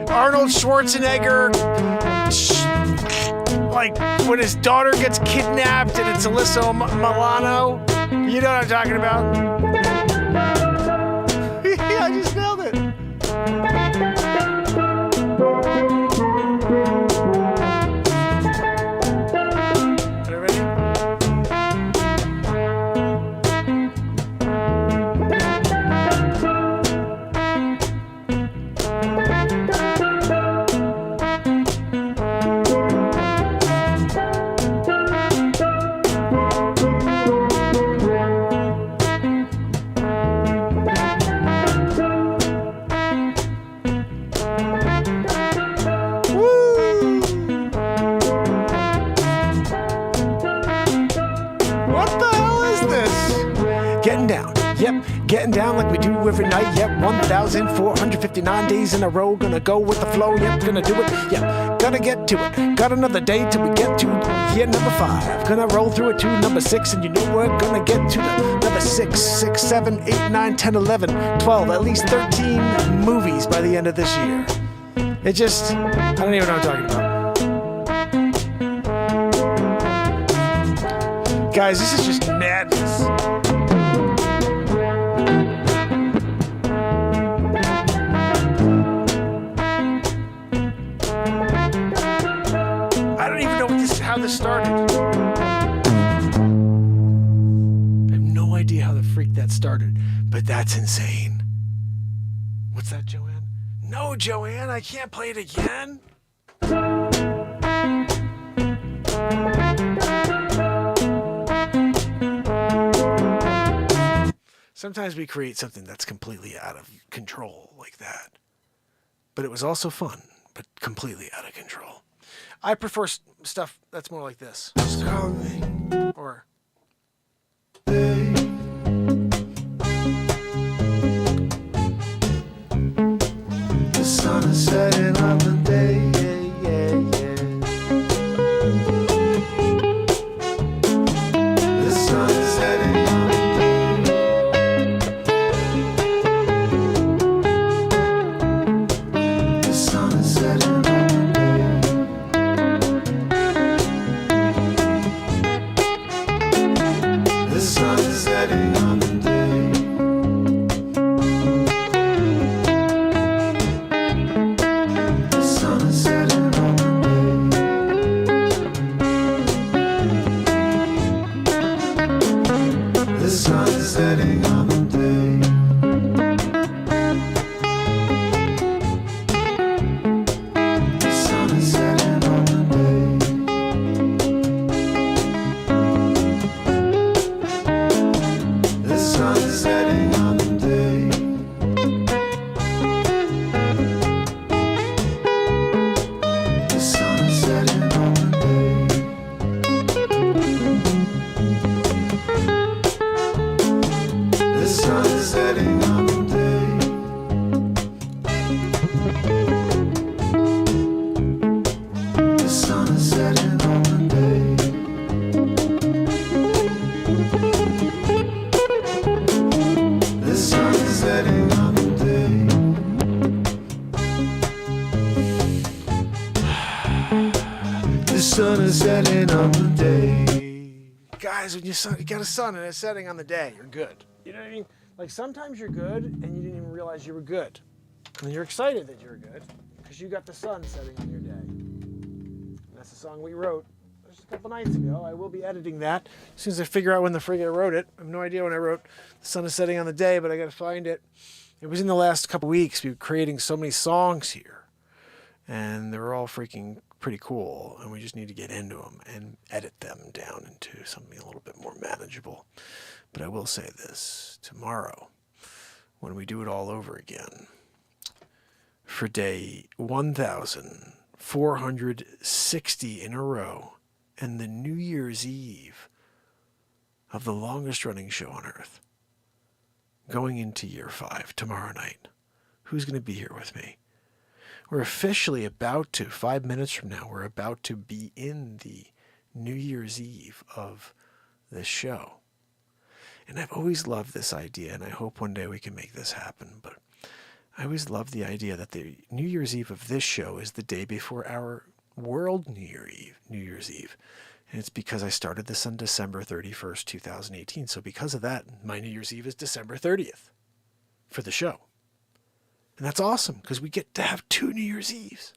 Arnold Schwarzenegger, like when his daughter gets kidnapped and it's Alyssa Milano. You know what I'm talking about? I just nailed it. Are you ready? Getting down like we do every night, yep, 1,459 days in a row, gonna go with the flow, yep, gonna do it, yep, gotta get to it, got another day till we get to year number 5, gonna roll through it to number 6, and you know we're gonna get to the number 6, 7, 8, 9, 10, 11, 12, at least 13 movies by the end of this year. It just, I don't even know what I'm talking about. Guys, this is just madness. how the freak that started, but that's insane. What's that, Joanne? No, Joanne, I can't play it again. Sometimes we create something that's completely out of control like that. But it was also fun, but completely out of control. I prefer stuff that's more like this. Just call me. Or... The sun is setting on the day, yeah, yeah, yeah. The sun is setting on the day. The sun is setting on the day. The sun is setting on the day. Setting on the day. The sun is setting on the day. The sun is setting on the day. The sun is setting on the day. The sun is setting on the day. The sun is setting on the day. The sun is setting on the day. The sun is setting on the day. Guys, when you got a sun and it's setting on the day, you're good. You know what I mean? Like sometimes you're good and you didn't even realize you were good. And you're excited that you're good because you got the sun setting on your day. And that's the song we wrote just a couple nights ago. I will be editing that as soon as I figure out when the frig I wrote it. I have no idea when I wrote The Sun is Setting on the Day, but I got to find it. It was in the last couple weeks. We were creating so many songs here. And they were all freaking pretty cool. And we just need to get into them and edit them down into something a little bit more manageable. But I will say this, tomorrow, when we do it all over again, for day 1,460 in a row, and the New Year's Eve of the longest running show on Earth, going into year 5 tomorrow night, who's going to be here with me? We're officially about to, 5 minutes from now, we're about to be in the New Year's Eve of this show. And I've always loved this idea, and I hope one day we can make this happen. But I always loved the idea that the New Year's Eve of this show is the day before our world New Year's Eve. And it's because I started this on December 31st, 2018. So because of that, my New Year's Eve is December 30th for the show. And that's awesome because we get to have 2 New Year's Eves.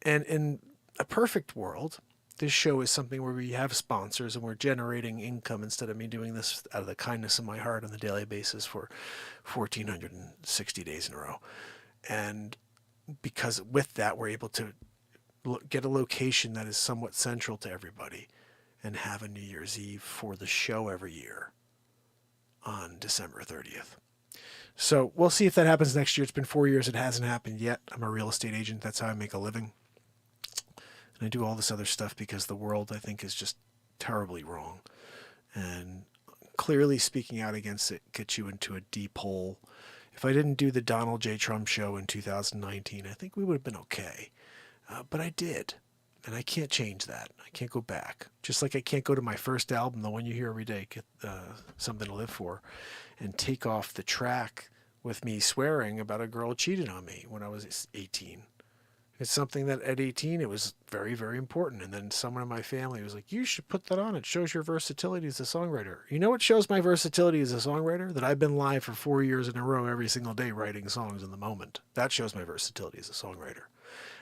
And in a perfect world, this show is something where we have sponsors and we're generating income instead of me doing this out of the kindness of my heart on a daily basis for 1,460 days in a row. And because with that, we're able to get a location that is somewhat central to everybody and have a New Year's Eve for the show every year on December 30th. So we'll see if that happens next year. It's been 4 years. It hasn't happened yet. I'm a real estate agent. That's how I make a living. And I do all this other stuff because the world, I think, is just terribly wrong. And clearly speaking out against it gets you into a deep hole. If I didn't do the Donald J. Trump show in 2019, I think we would have been okay. But I did. And I can't change that. I can't go back. Just like I can't go to my first album, the one you hear every day, Get Something to Live For, and take off the track with me swearing about a girl who cheated on me when I was 18. It's something that at 18, it was very, very important. And then someone in my family was like, you should put that on. It shows your versatility as a songwriter. You know what shows my versatility as a songwriter? That I've been live for 4 years in a row every single day writing songs in the moment. That shows my versatility as a songwriter.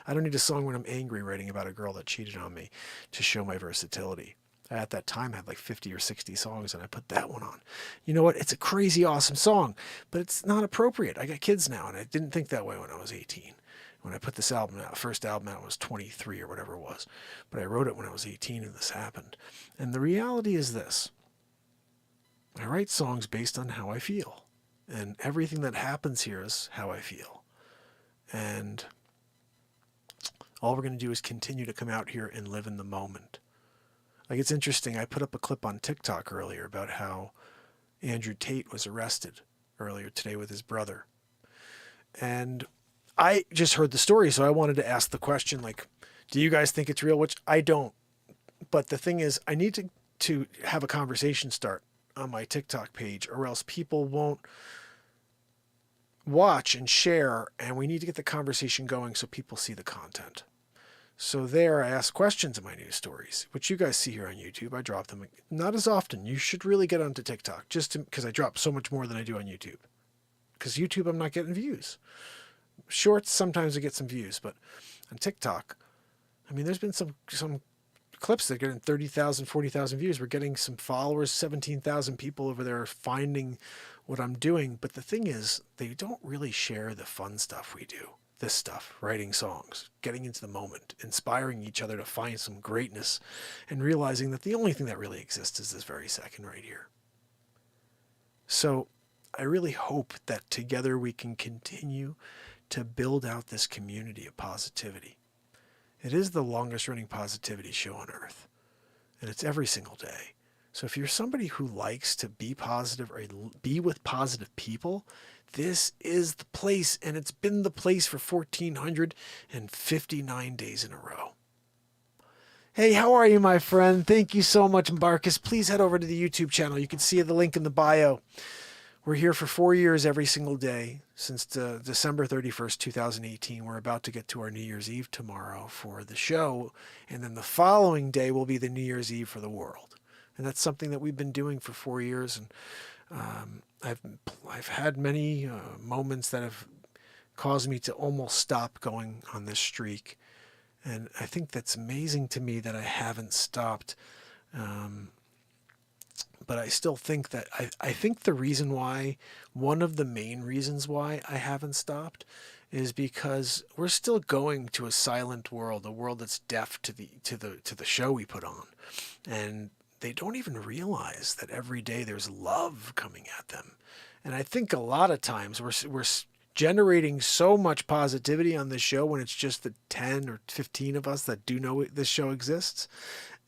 I don't need a song when I'm angry writing about a girl that cheated on me to show my versatility. I at that time had like 50 or 60 songs, and I put that one on. You know what? It's a crazy awesome song, but it's not appropriate. I got kids now, and I didn't think that way when I was 18. When I put this album out, first album out, I was 23 or whatever it was. But I wrote it when I was 18 and this happened. And the reality is this. I write songs based on how I feel. And everything that happens here is how I feel. And all we're going to do is continue to come out here and live in the moment. Like, it's interesting. I put up a clip on TikTok earlier about how Andrew Tate was arrested earlier today with his brother. And I just heard the story, so I wanted to ask the question, like, do you guys think it's real? Which I don't. But the thing is, I need to have a conversation start on my TikTok page, or else people won't watch and share, and we need to get the conversation going so people see the content. So there, I ask questions in my news stories, which you guys see here on YouTube. I drop them not as often. You should really get onto TikTok, just because I drop so much more than I do on YouTube. Because YouTube, I'm not getting views. Shorts, sometimes I get some views, but on TikTok, I mean, there's been some clips that are getting 30,000, 40,000 views. We're getting some followers, 17,000 people over there finding what I'm doing. But the thing is, they don't really share the fun stuff we do. This stuff, writing songs, getting into the moment, inspiring each other to find some greatness, and realizing that the only thing that really exists is this very second right here. So I really hope that together we can continue to build out this community of positivity. It is the longest running positivity show on earth, and it's every single day. So if you're somebody who likes to be positive or be with positive people, this is the place, and it's been the place for 1,459 days in a row. Hey, how are you, my friend? Thank you so much, Marcus. Please head over to the YouTube channel. You can see the link in the bio. We're here for 4 years every single day since December 31st, 2018. We're about to get to our New Year's Eve tomorrow for the show, and then the following day will be the New Year's Eve for the world. And that's something that we've been doing for 4 years, and I've had many moments that have caused me to almost stop going on this streak, and I think that's amazing to me that I haven't stopped. But I still think that I think the reason why, one of the main reasons why I haven't stopped, is because we're still going to a silent world, a world that's deaf to the show we put on, and they don't even realize that every day there's love coming at them. And I think a lot of times we're generating so much positivity on this show when it's just the 10 or 15 of us that do know this show exists.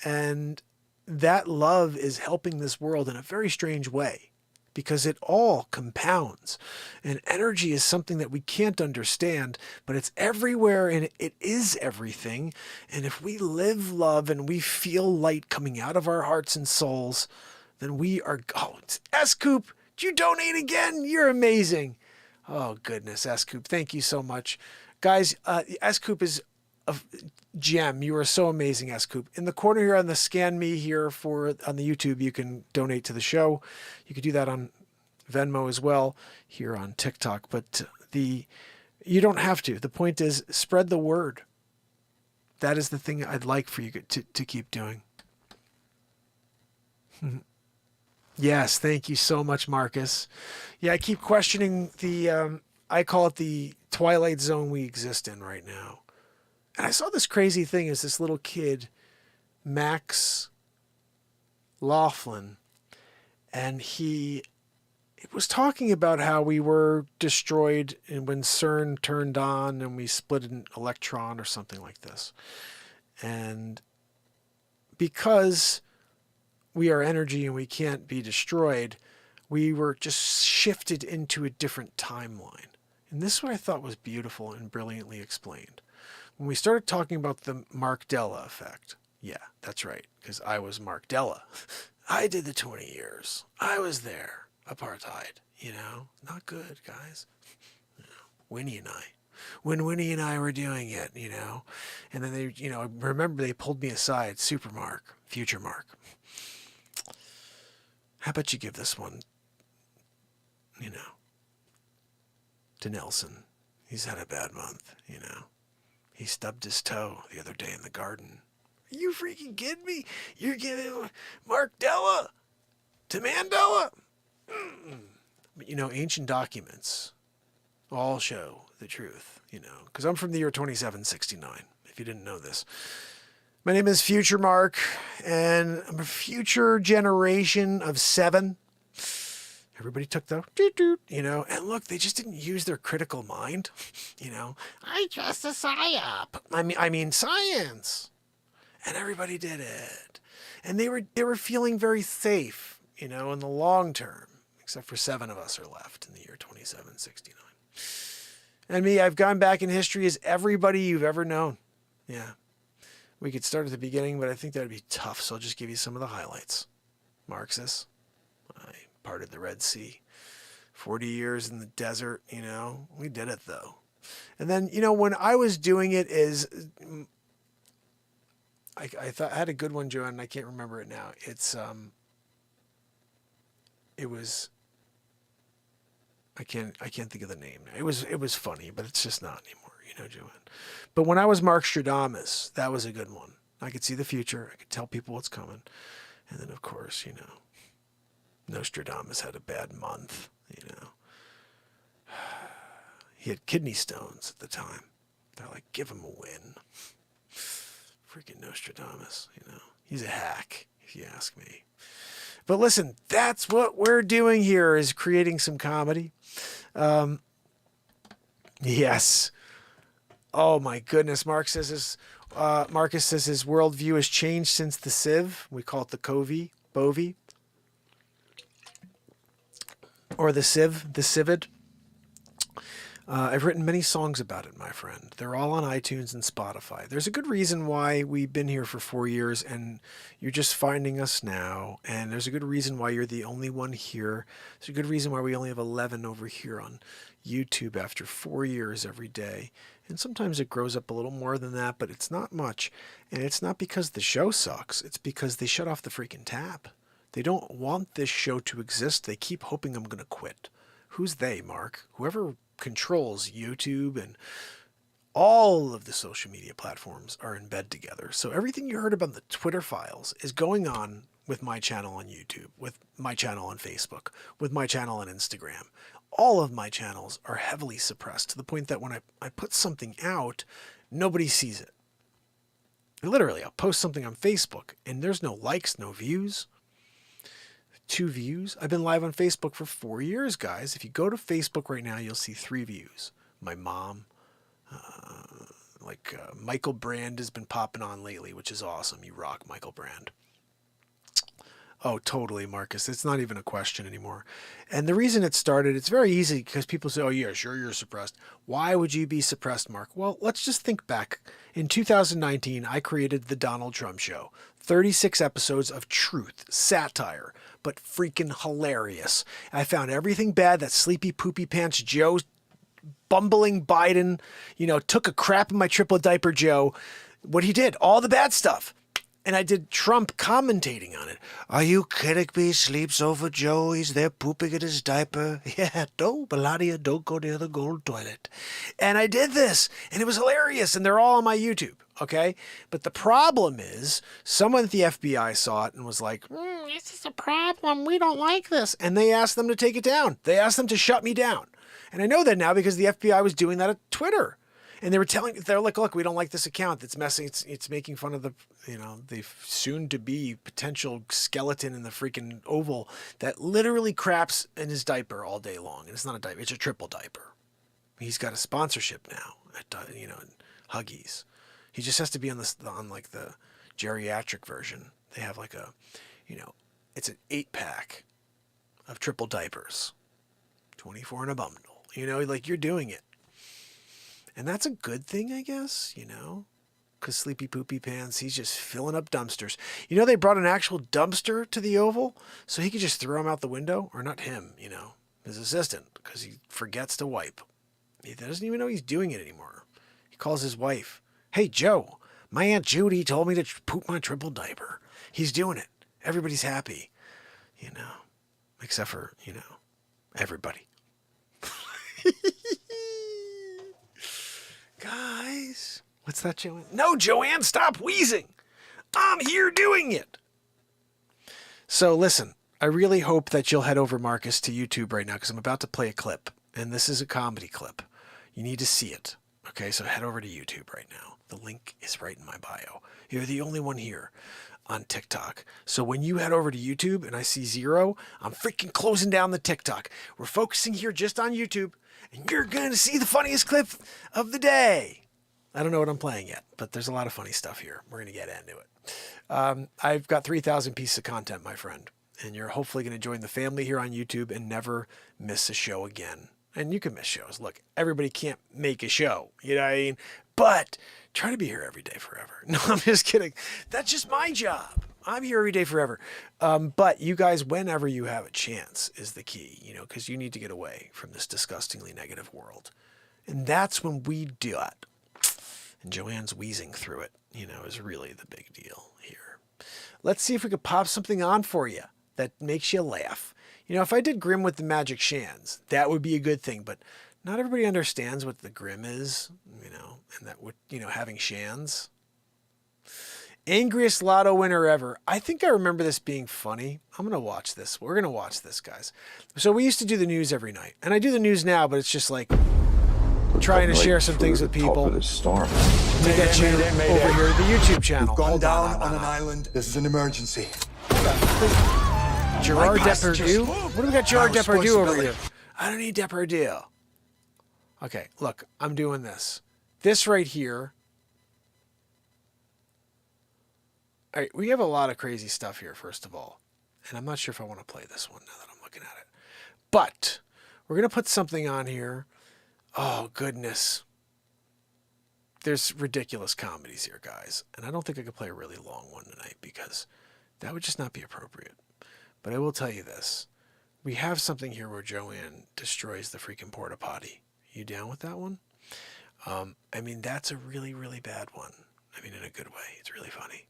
And that love is helping this world in a very strange way, because it all compounds. And energy is something that we can't understand, but it's everywhere and it is everything. And if we live love and we feel light coming out of our hearts and souls, then we are... Oh, it's S-Coop, did you donate again? You're amazing. Oh, goodness, S-Coop, thank you so much. Guys, S-Coop is a gem. You are so amazing, S-Coop. In the corner here on the Scan Me here on the YouTube, you can donate to the show. You can do that on Venmo as well here on TikTok, but you don't have to. The point is, spread the word. That is the thing I'd like for you to keep doing. Yes, thank you so much, Marcus. Yeah, I keep questioning I call it the twilight zone we exist in right now. And I saw this crazy thing is this little kid, Max Laughlin, and he was talking about how we were destroyed and when CERN turned on and we split an electron or something like this. And because we are energy and we can't be destroyed, we were just shifted into a different timeline. And this is what I thought was beautiful and brilliantly explained. When we started talking about the Mark Della effect, yeah, that's right, because I was Mark Della. I did the 20 years. I was there. Apartheid, not good, guys. Winnie and I. When Winnie and I were doing it, and then they, remember they pulled me aside, Super Mark, Future Mark. How about you give this one, to Nelson? He's had a bad month, He stubbed his toe the other day in the garden. Are you freaking kidding me? You're giving Mark Della to Mandela? But, ancient documents all show the truth, because I'm from the year 2769, if you didn't know this. My name is Future Mark, and I'm a future generation of 7. Everybody took the and look, they just didn't use their critical mind, I trust the psyop. I mean science. And everybody did it. And they were feeling very safe, in the long term, except for 7 of us are left in the year 2769. And me, I've gone back in history as everybody you've ever known. Yeah. We could start at the beginning, but I think that would be tough, so I'll just give you some of the highlights. Marxists. I parted the Red Sea. 40 years in the desert, We did it, though. And then, when I was doing it I thought I had a good one, Joanne, and I can't remember it now. I can't think of the name. It was funny, but it's just not anymore, Joanne. But when I was Mark Stradamus, that was a good one. I could see the future. I could tell people what's coming. And then, of course, Nostradamus had a bad month, He had kidney stones at the time. They're like, give him a win. Freaking Nostradamus, He's a hack, if you ask me. But listen, that's what we're doing here, is creating some comedy. Yes. Oh my goodness. Marcus says his worldview has changed since the Civ. We call it the Bovie. Or the Civ, the Civid. I've written many songs about it, my friend. They're all on iTunes and Spotify. There's a good reason why we've been here for 4 years and you're just finding us now. And there's a good reason why you're the only one here. There's a good reason why we only have 11 over here on YouTube after 4 years every day. And sometimes it grows up a little more than that, but it's not much. And it's not because the show sucks. It's because they shut off the freaking tap. They don't want this show to exist. They keep hoping I'm going to quit. Who's they, Mark? Whoever controls YouTube and all of the social media platforms are in bed together. So everything you heard about the Twitter files is going on with my channel on YouTube, with my channel on Facebook, with my channel on Instagram. All of my channels are heavily suppressed to the point that when I put something out, nobody sees it. Literally, I'll post something on Facebook and there's no likes, no views. 2 views. I've been live on Facebook for 4 years, guys. If you go to Facebook right now, you'll see 3 views. My mom, Michael Brand has been popping on lately, which is awesome. You rock, Michael Brand. Oh, totally, Marcus. It's not even a question anymore. And the reason it started, it's very easy because people say, oh, yeah, sure, you're suppressed. Why would you be suppressed, Mark? Well, let's just think back. In 2019, I created The Donald Trump Show. 36 episodes of truth, satire, but freaking hilarious. I found everything bad that Sleepy Poopy Pants Joe, bumbling Biden, took a crap in my triple diaper Joe, what he did, all the bad stuff. And I did Trump commentating on it. Are you kidding me? Sleeps over Joe. He's there pooping in his diaper. Yeah, no, Melania, don't go near the gold toilet. And I did this, and it was hilarious, and they're all on my YouTube, okay? But the problem is, someone at the FBI saw it and was like, this is a problem. We don't like this. And they asked them to take it down. They asked them to shut me down. And I know that now because the FBI was doing that at Twitter. And they're like, look, we don't like this account. It's messing. It's making fun of the soon to be potential skeleton in the freaking Oval that literally craps in his diaper all day long. And it's not a diaper. It's a triple diaper. He's got a sponsorship now at, Huggies. He just has to be on the geriatric version. They have it's an 8-pack of triple diapers, 24 in a bundle. You're doing it. And that's a good thing, I guess, because Sleepy Poopy Pants, he's just filling up dumpsters. They brought an actual dumpster to the Oval so he could just throw him out the window. Or not him, his assistant, because he forgets to wipe. He doesn't even know he's doing it anymore. He calls his wife, hey, Joe, my Aunt Judy told me to poop my triple diaper. He's doing it. Everybody's happy, except for, everybody. Guys, what's that, Joanne? No, Joanne, stop wheezing. I'm here doing it. So listen, I really hope that you'll head over, Marcus, to YouTube right now because I'm about to play a clip. And this is a comedy clip. You need to see it. Okay, so head over to YouTube right now. The link is right in my bio. You're the only one here on TikTok. So when you head over to YouTube and I see 0, I'm freaking closing down the TikTok. We're focusing here just on YouTube, and you're going to see the funniest clip of the day. I don't know what I'm playing yet, but there's a lot of funny stuff here. We're going to get into it. I've got 3,000 pieces of content, my friend, and you're hopefully going to join the family here on YouTube and never miss a show again. And you can miss shows. Look, everybody can't make a show, you know what I mean? But try to be here every day forever. No, I'm just kidding. That's just my job. I'm here every day forever. But you guys, whenever you have a chance is the key, you know, because you need to get away from this disgustingly negative world. And that's when we do it. And Joanne's wheezing through it, you know, is really the big deal here. Let's see if we could pop something on for you that makes you laugh. You know, if I did Grim with the Magic Shands, that would be a good thing, but not everybody understands what the Grim is, you know, and that would, you know, having Shands. Angriest lotto winner ever. I think I remember this being funny. I'm going to watch this. We're going to watch this, guys. So we used to do the news every night, and I do the news now, but it's just like trying to share some things with people. We got you over here at the YouTube channel. We've gone down on an island. This is an emergency. Gerard Depardieu? What do we got Gerard Depardieu over here? I don't need Depardieu. Okay, look, I'm doing this. This right here. All right, we have a lot of crazy stuff here, first of all. And I'm not sure if I want to play this one now that I'm looking at it. But we're going to put something on here. Oh, goodness. There's ridiculous comedies here, guys. And I don't think I could play a really long one tonight because that would just not be appropriate. But I will tell you this. We have something here where Joanne destroys the freaking porta potty. You down with that one? I mean, that's a really, really bad one. I mean, in a good way. It's really funny.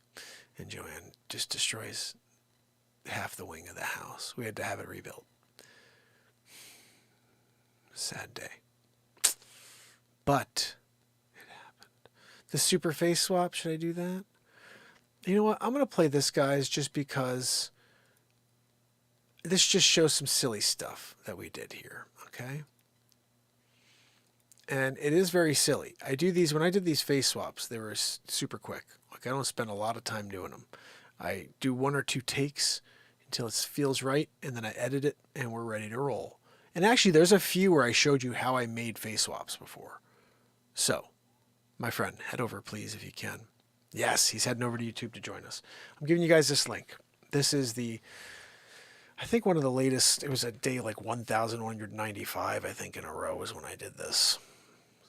And Joanne just destroys half the wing of the house. We had to have it rebuilt. Sad day. But it happened. The super face swap, should I do that? You know what? I'm going to play this, guys, just because this just shows some silly stuff that we did here, okay? And it is very silly. I do these, when I did these face swaps, they were super quick. Like, I don't spend a lot of time doing them. I do 1 or 2 takes until it feels right, and then I edit it, and we're ready to roll. And actually, there's a few where I showed you how I made face swaps before. So, my friend, head over, please, if you can. Yes, he's heading over to YouTube to join us. I'm giving you guys this link. This is the, I think one of the latest, it was a day like 1,195, I think, in a row is when I did this.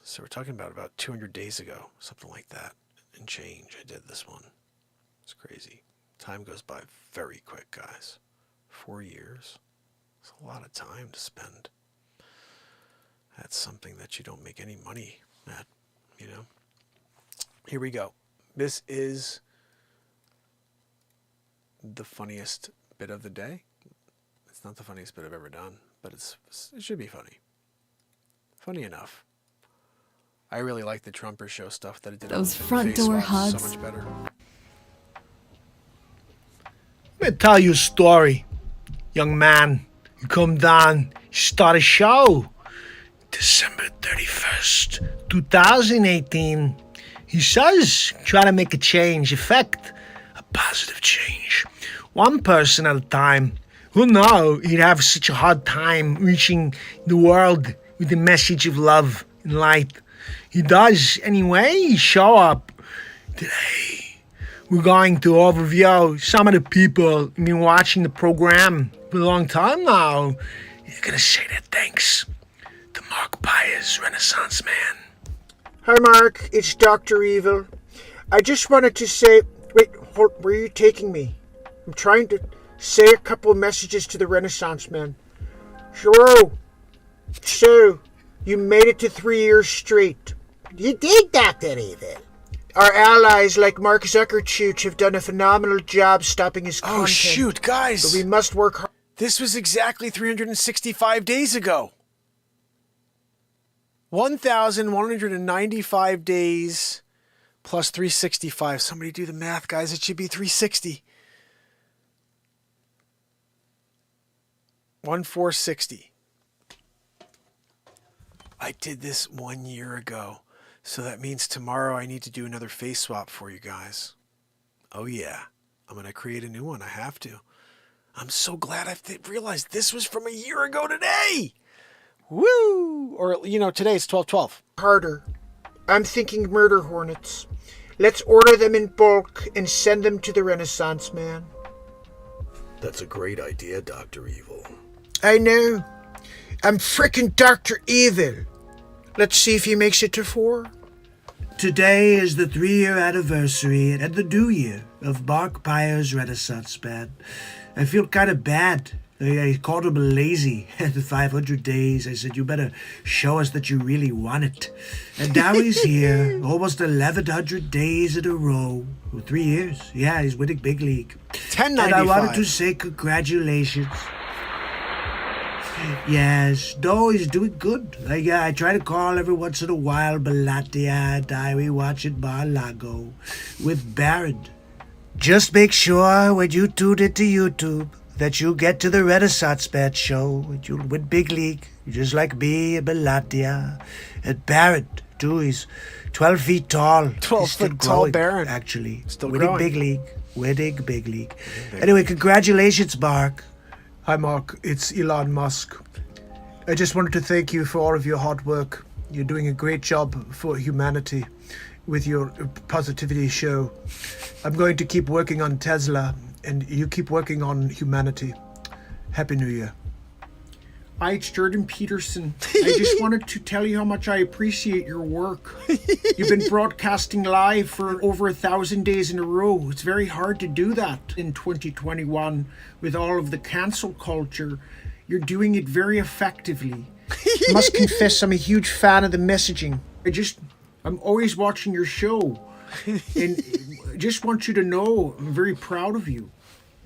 So we're talking about 200 days ago, something like that, and change. I did this one. It's crazy. Time goes by very quick, guys. 4 years. It's a lot of time to spend. That's something that you don't make any money at, you know. Here we go. This is the funniest bit of the day. It's not the funniest bit I've ever done, but it should be funny. Funny enough. I really like the Trumper show stuff that it did. Those front door hugs. So much better. Let me tell you a story. Young man, you come down, you start a show. December 31st, 2018. He says, try to make a change, effect a positive change. One person at a time. Who knew he'd have such a hard time reaching the world with the message of love and light? He does anyway. He show up. Today, we're going to overview some of the people who've been watching the program for a long time now. You're going to say their thanks to Mark Pires, Renaissance Man. Hi, Mark. It's Dr. Evil. I just wanted to say... Wait, where are you taking me? I'm trying to say a couple of messages to the Renaissance Man. So, you made it to 3 years straight. You did, Dr. Evil. Our allies like Mark Zuckerberg have done a phenomenal job stopping his content. Oh, shoot, guys. But we must work hard. This was exactly 365 days ago. 1,195 days plus 365. Somebody do the math, guys. It should be 360. 1460. I did this 1 year ago. So that means tomorrow I need to do another face swap for you guys. Oh yeah. I'm going to create a new one. I have to. I'm so glad I realized this was from a year ago today. Woo! Or, today it's 12/12. Harder. I'm thinking murder hornets. Let's order them in bulk and send them to the Renaissance Man. That's a great idea, Dr. Evil. I know. I'm frickin' Dr. Evil. Let's see if he makes it to 4. Today is the 3-year anniversary and the new year of Mark Pires' Renaissance Man. I feel kind of bad. I called him lazy at the 500 days. I said, you better show us that you really want it. And now he's here, almost 1,100 days in a row. 3 years. Yeah, he's winning big league. 1095. And I wanted to say congratulations. Yes, no, he's doing good. I try to call every once in a while, Balatia, Diary watching Mar-a-Lago with Baron. Just make sure when you tune into YouTube that you get to the Renaissance Man show and you'll win big league, just like me and Balatia. And Baron, too, he's 12 feet tall. 12 He's still foot tall growing, Baron. actually. Still winning growing. big league. Winning big league. Anyway, congratulations, Mark. Hi, Mark. It's Elon Musk. I just wanted to thank you for all of your hard work. You're doing a great job for humanity with your positivity show. I'm going to keep working on Tesla, and you keep working on humanity. Happy New Year. Hi, it's Jordan Peterson. I just wanted to tell you how much I appreciate your work. You've been broadcasting live for over 1,000 days in a row. It's very hard to do that in 2021 with all of the cancel culture. You're doing it very effectively. I must confess, I'm a huge fan of the messaging. I'm always watching your show. And I just want you to know I'm very proud of you.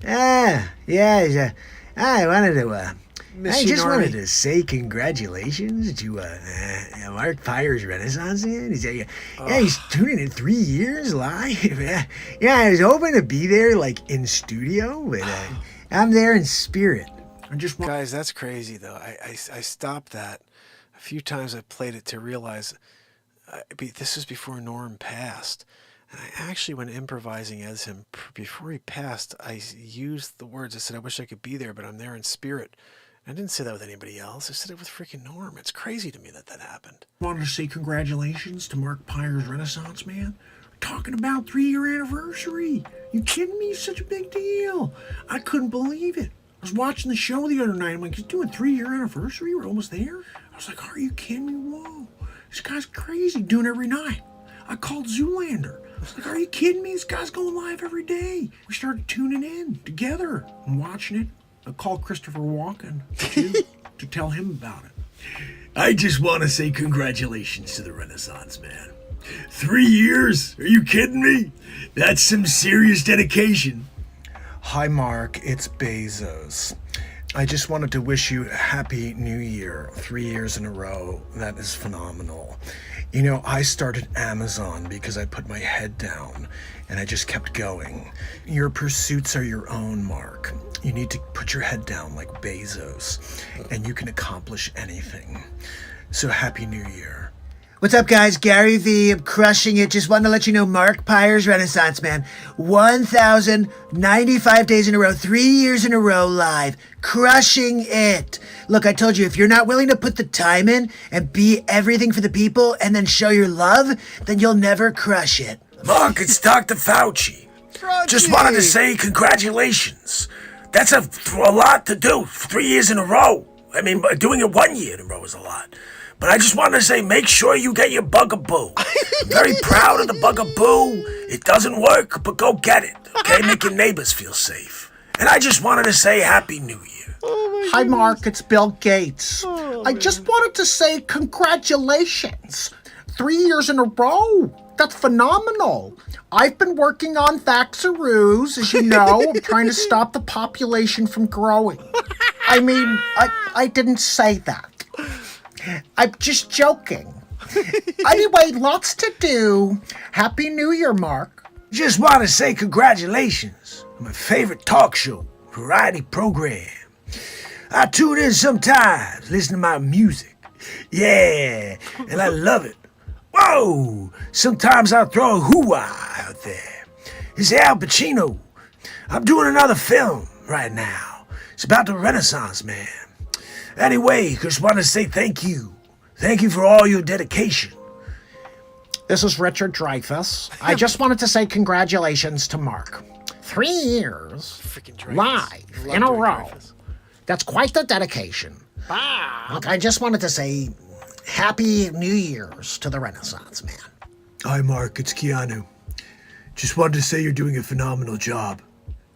I just Normie. wanted to say congratulations to Mark Pires Renaissance Man. He's tuning in 3 years live. I was hoping to be there in studio, but I'm there in spirit. Guys, that's crazy, though. I stopped that. A few times I played it to realize this was before Norm passed. And I actually, when improvising as him, before he passed, I used the words. I said, I wish I could be there, but I'm there in spirit. I didn't say that with anybody else. I said it with freaking Norm. It's crazy to me that happened. Wanted to say congratulations to Mark Pires Renaissance Man. Talking about 3-year anniversary. You kidding me? It's such a big deal. I couldn't believe it. I was watching the show the other night. I'm like, he's doing 3-year anniversary? We're almost there? I was like, are you kidding me? Whoa. This guy's crazy. Doing it every night. I called Zoolander. I was like, are you kidding me? This guy's going live every day. We started tuning in together and watching it. I called Christopher Walken to tell him about it. I just want to say congratulations to the Renaissance Man. 3 years? Are you kidding me? That's some serious dedication. Hi, Mark. It's Bezos. I just wanted to wish you a happy new year. 3 years in a row. That is phenomenal. I started Amazon because I put my head down and I just kept going. Your pursuits are your own, Mark. You need to put your head down like Bezos and you can accomplish anything. So happy new year. What's up, guys? Gary V. I'm crushing it. Just wanted to let you know Mark Pires Renaissance Man. 1,095 days in a row, 3 years in a row live. Crushing it. Look, I told you, if you're not willing to put the time in and be everything for the people and then show your love, then you'll never crush it. Mark, it's Dr. Fauci. Just wanted to say congratulations. That's a lot to do. 3 years in a row. I mean, doing it 1 year in a row is a lot. But I just wanted to say, make sure you get your bugaboo. I'm very proud of the bugaboo. It doesn't work, but go get it, okay? Make your neighbors feel safe. And I just wanted to say Happy New Year. Hi, Mark. It's Bill Gates. I just wanted to say congratulations. 3 years in a row. That's phenomenal. I've been working on Vaxaroos, as you know. I'm trying to stop the population from growing. I mean, I didn't say that. I'm just joking. Anyway, lots to do. Happy New Year, Mark. Just want to say congratulations on my favorite talk show, variety program. I tune in sometimes, listen to my music. Yeah, and I love it. Whoa! Sometimes I'll throw a hoo-ah out there. It's Al Pacino. I'm doing another film right now. It's about the Renaissance man. Anyway, just want to say thank you. Thank you for all your dedication. This is Richard Dreyfuss. I just wanted to say congratulations to Mark. 3 years live in a row. That's quite the dedication. Look, I just wanted to say Happy New Year's to the Renaissance man. Hi, Mark. It's Keanu. Just wanted to say you're doing a phenomenal job.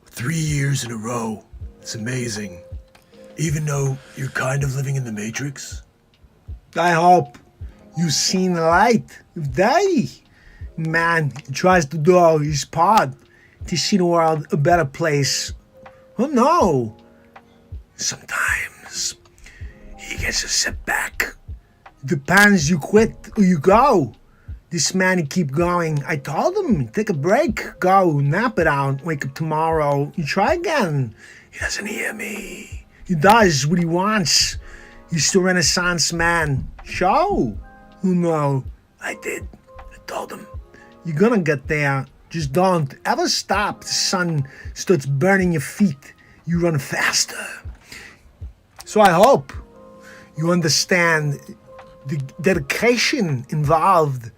3 years in a row. It's amazing. Even though you're kind of living in the Matrix. I hope you've seen the light of day. Man, he tries to do all his part to see the world a better place. Oh no. Sometimes he gets a setback. Depends, you quit or you go. This man, he keep going. I told him, take a break, go, nap it out, wake up tomorrow, you try again. He doesn't hear me. He does what he wants. He's the Renaissance man. Show. Who know? I did. I told him. You're gonna get there. Just don't ever stop. The sun starts burning your feet. You run faster. So I hope you understand the dedication involved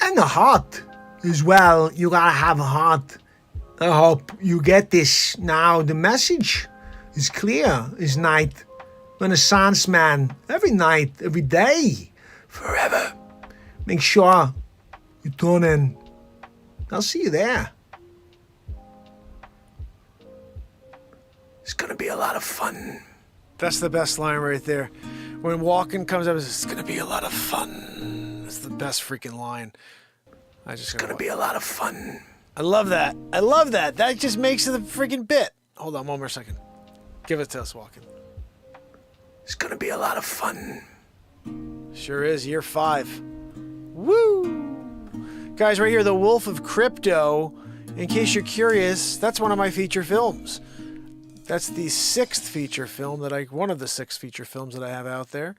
and the heart as well. You gotta have a heart. I hope you get this. Now the message is clear as night. Renaissance man, every night, every day, forever. Make sure you tune in. I'll see you there. It's gonna be a lot of fun. That's the best line right there. When Walken comes up, it's gonna be a lot of fun. That's the best freaking line. It's gonna be a lot of fun. I love that. I love that. That just makes it a freaking bit. Hold on one more second. Give it to us, Walken. It's gonna be a lot of fun. Sure is. Year 5. Woo! Guys, right here, The Wolf of Crypto. In case you're curious, that's one of my feature films. That's the 6th feature film one of the 6 feature films that I have out there.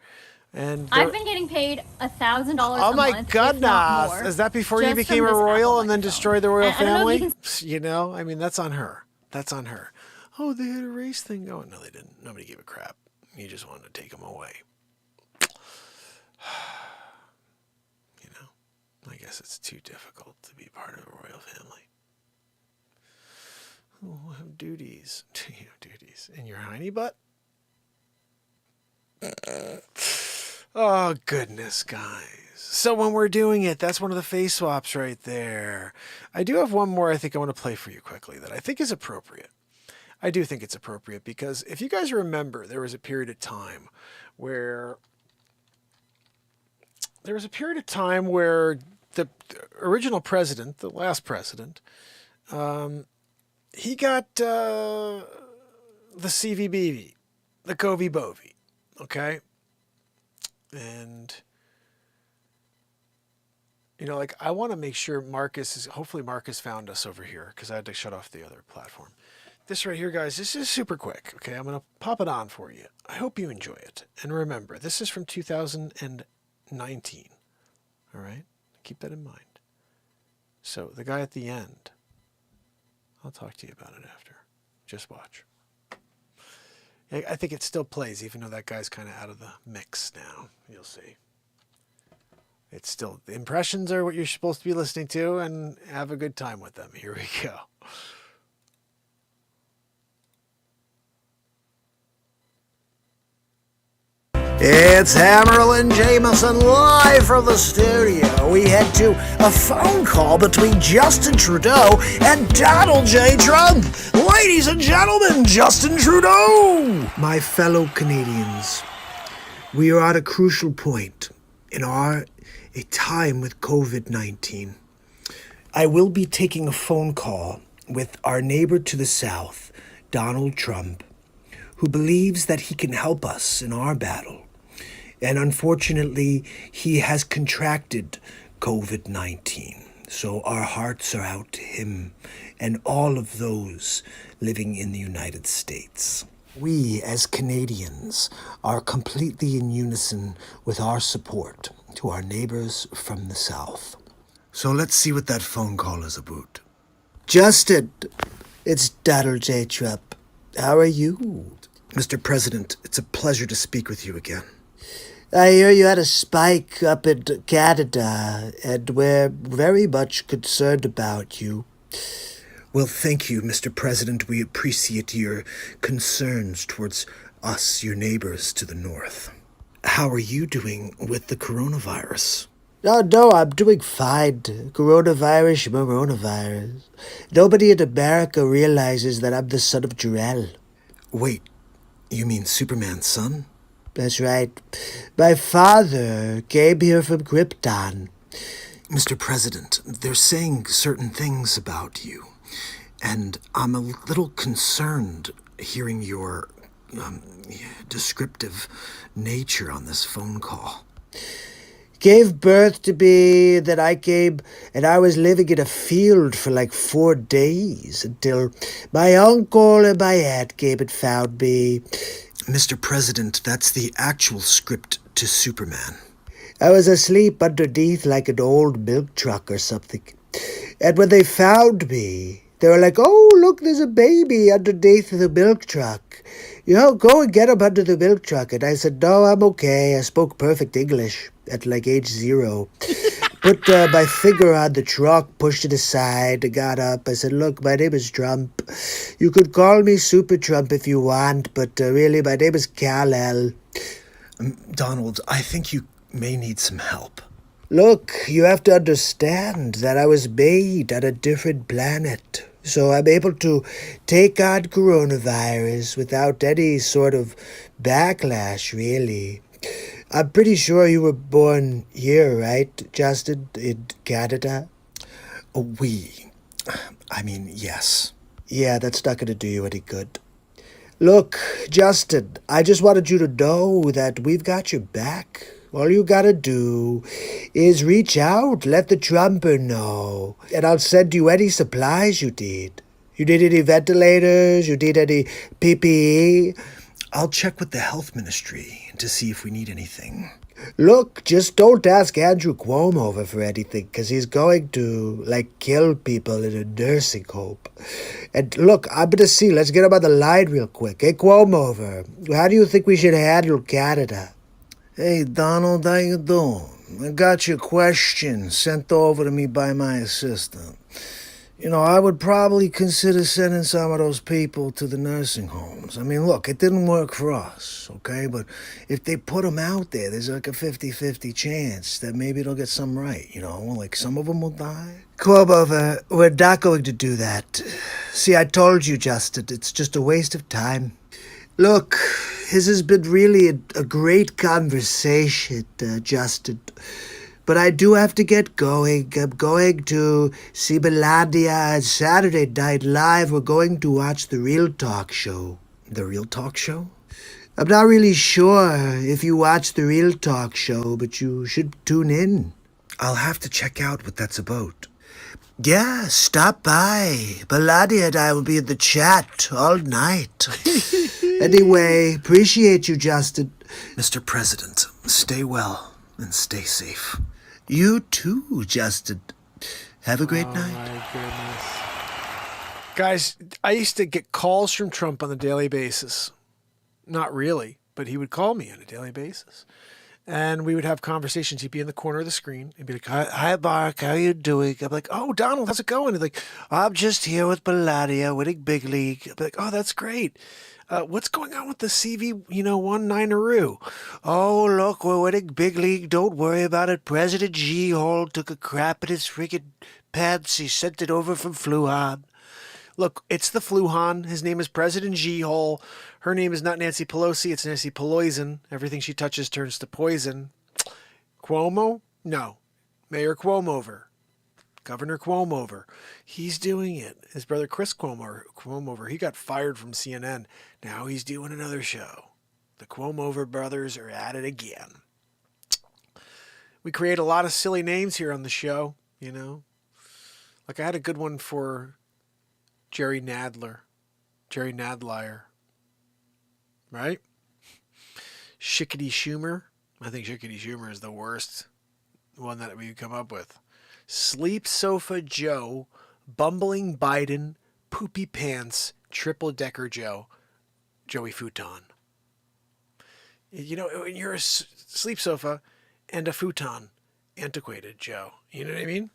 And I've been getting paid $1,000 a month. Oh my goodness! Is that before you became a royal and then destroyed the royal family? You know, I mean, that's on her. That's on her. Oh, they had a race thing going. No, they didn't. Nobody gave a crap. You just wanted to take them away. You know, I guess it's too difficult to be part of a royal family. Oh, I have duties. You have duties. In your hiney butt? Oh, goodness, guys. So when we're doing it, that's one of the face swaps right there. I do have one more I think I want to play for you quickly that I think is appropriate. I do think it's appropriate because if you guys remember, there was a period of time where the original president, the last president, he got the CVBV, the Covey Bovey, okay? And, you know, like, I want to make sure hopefully Marcus found us over here because I had to shut off the other platform. This right here, guys, this is super quick, okay? I'm going to pop it on for you. I hope you enjoy it. And remember, this is from 2019, all right? Keep that in mind. So the guy at the end, I'll talk to you about it after. Just watch. I think it still plays, even though that guy's kind of out of the mix now. You'll see. It's still, the impressions are what you're supposed to be listening to, and have a good time with them. Here we go. It's Hammerlin Jameson live from the studio. We head to a phone call between Justin Trudeau and Donald J. Trump. Ladies and gentlemen, Justin Trudeau! My fellow Canadians, we are at a crucial point in a time with COVID-19. I will be taking a phone call with our neighbor to the south, Donald Trump, who believes that he can help us in our battle And unfortunately, he has contracted COVID-19. So our hearts are out to him and all of those living in the United States. We, as Canadians, are completely in unison with our support to our neighbors from the South. So let's see what that phone call is about. Justin, it's Donald J. Trump. How are you? Mr. President, it's a pleasure to speak with you again. I hear you had a spike up in Canada, and we're very much concerned about you. Well, thank you, Mr. President. We appreciate your concerns towards us, your neighbors to the north. How are you doing with the coronavirus? Oh, no, I'm doing fine. Coronavirus. Nobody in America realizes that I'm the son of Jor-El. Wait, you mean Superman's son? That's right. My father came here from Krypton. Mr. President, they're saying certain things about you, and I'm a little concerned hearing your descriptive nature on this phone call. Gave birth to me, then I came, and I was living in a field for like 4 days until my uncle and my aunt came and found me. Mr. President, that's the actual script to Superman. I was asleep underneath like an old milk truck or something. And when they found me, they were like, oh, look, there's a baby underneath the milk truck. You know, go and get him under the milk truck. And I said, no, I'm okay. I spoke perfect English at like age 0. Put my finger on the truck, pushed it aside, got up. I said, look, my name is Trump. You could call me Super Trump if you want, but really, my name is Kal-El. Donald, I think you may need some help. Look, you have to understand that I was made on a different planet. So I'm able to take on coronavirus without any sort of backlash, really. I'm pretty sure you were born here, right, Justin, in Canada? Yes. Yeah, that's not going to do you any good. Look, Justin, I just wanted you to know that we've got your back. All you gotta do is reach out, let the Trumper know, and I'll send you any supplies you need. You need any ventilators? You need any PPE? I'll check with the health ministry to see if we need anything. Look, just don't ask Andrew Cuomo for anything, because he's going to, kill people in a nursing home. And look, I'm going to see. Let's get him on the line real quick. Hey, Cuomo, how do you think we should handle Canada? Hey, Donald, how you doing? I got your question sent over to me by my assistant. You know, I would probably consider sending some of those people to the nursing homes. I mean, look, it didn't work for us, okay? But if they put them out there, there's like a 50-50 chance that maybe they'll get some right, you know? Like, some of them will die. Corbo, we're not going to do that. See, I told you, Justin, it's just a waste of time. Look, this has been really a great conversation, Justin. But I do have to get going. I'm going to see Melania on Saturday Night Live. We're going to watch The Real Talk Show. The Real Talk Show? I'm not really sure if you watch The Real Talk Show, but you should tune in. I'll have to check out what that's about. Yeah, stop by. Melania and I will be in the chat all night. Anyway, appreciate you, Justin. Mr. President, stay well and stay safe. You too, Justin. Have a great night. My goodness. Guys, I used to get calls from Trump on a daily basis. Not really, but he would call me on a daily basis. And we would have conversations. He'd be in the corner of the screen. He'd be like, hi, Mark, how you doing? I'm like, oh, Donald, how's it going? He's like, I'm just here with Melania, winning big league. I'm like, oh, that's great. What's going on with the CV-19-aroo? Oh, look, we're winning big league. Don't worry about it. President G-Hole took a crap in his friggin' pants. He sent it over from Fluhan. Look, it's the Fluhan. His name is President G-Hole. Her name is not Nancy Pelosi. It's Nancy Peloisen. Everything she touches turns to poison. Cuomo? No. Mayor Cuomover. Governor Cuomover. He's doing it. His brother Chris Cuomover, he got fired from CNN. Now he's doing another show. The Cuomover brothers are at it again. We create a lot of silly names here on the show, you know. Like I had a good one for Jerry Nadler. Jerry Nadlier. Right? Shickety Schumer. I think Shickety Schumer is the worst one that we come up with. Sleep Sofa Joe. Bumbling Biden. Poopy Pants. Triple Decker Joe. Joey Futon. You know, when you're a sleep sofa and a futon, antiquated Joe. You know what I mean?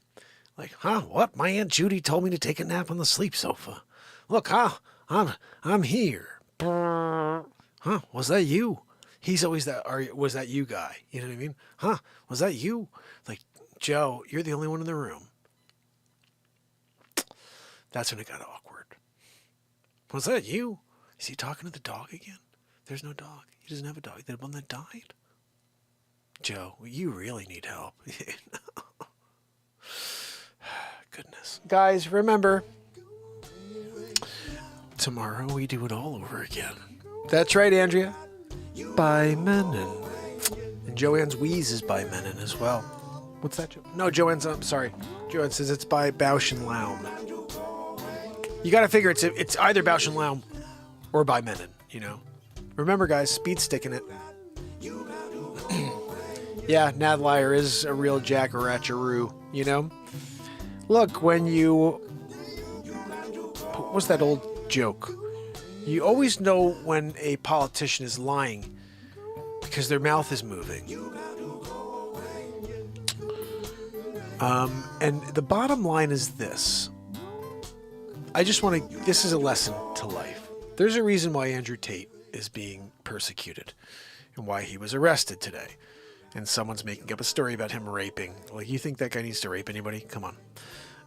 Like, huh? What? My Aunt Judy told me to take a nap on the sleep sofa. Look, huh? I'm here. Huh? Was that you? He's always that. Or was that you guy? You know what I mean? Huh? Was that you? Like, Joe, you're the only one in the room. That's when it got awkward. Was that you? Is he talking to the dog again? There's no dog. He doesn't have a dog. The one that died? Joe, you really need help. Goodness. Guys, remember, tomorrow we do it all over again. That's right, Andrea. By Menon. And Joanne's Wheeze is by Menon as well. What's that? No, Joanne's, I'm sorry. Joanne says it's by Bausch and Laum. You got to figure it's either Bausch and Laum or by Menon, you know. Remember, guys, speed stick in it. Yeah, Nadlier is a real jackaracharoo, you know. Look, when you... What's that old joke? You always know when a politician is lying because their mouth is moving. And the bottom line is this. I just want to... This is a lesson to life. There's a reason why Andrew Tate is being persecuted and why he was arrested today. And someone's making up a story about him raping. Like, you think that guy needs to rape anybody? Come on.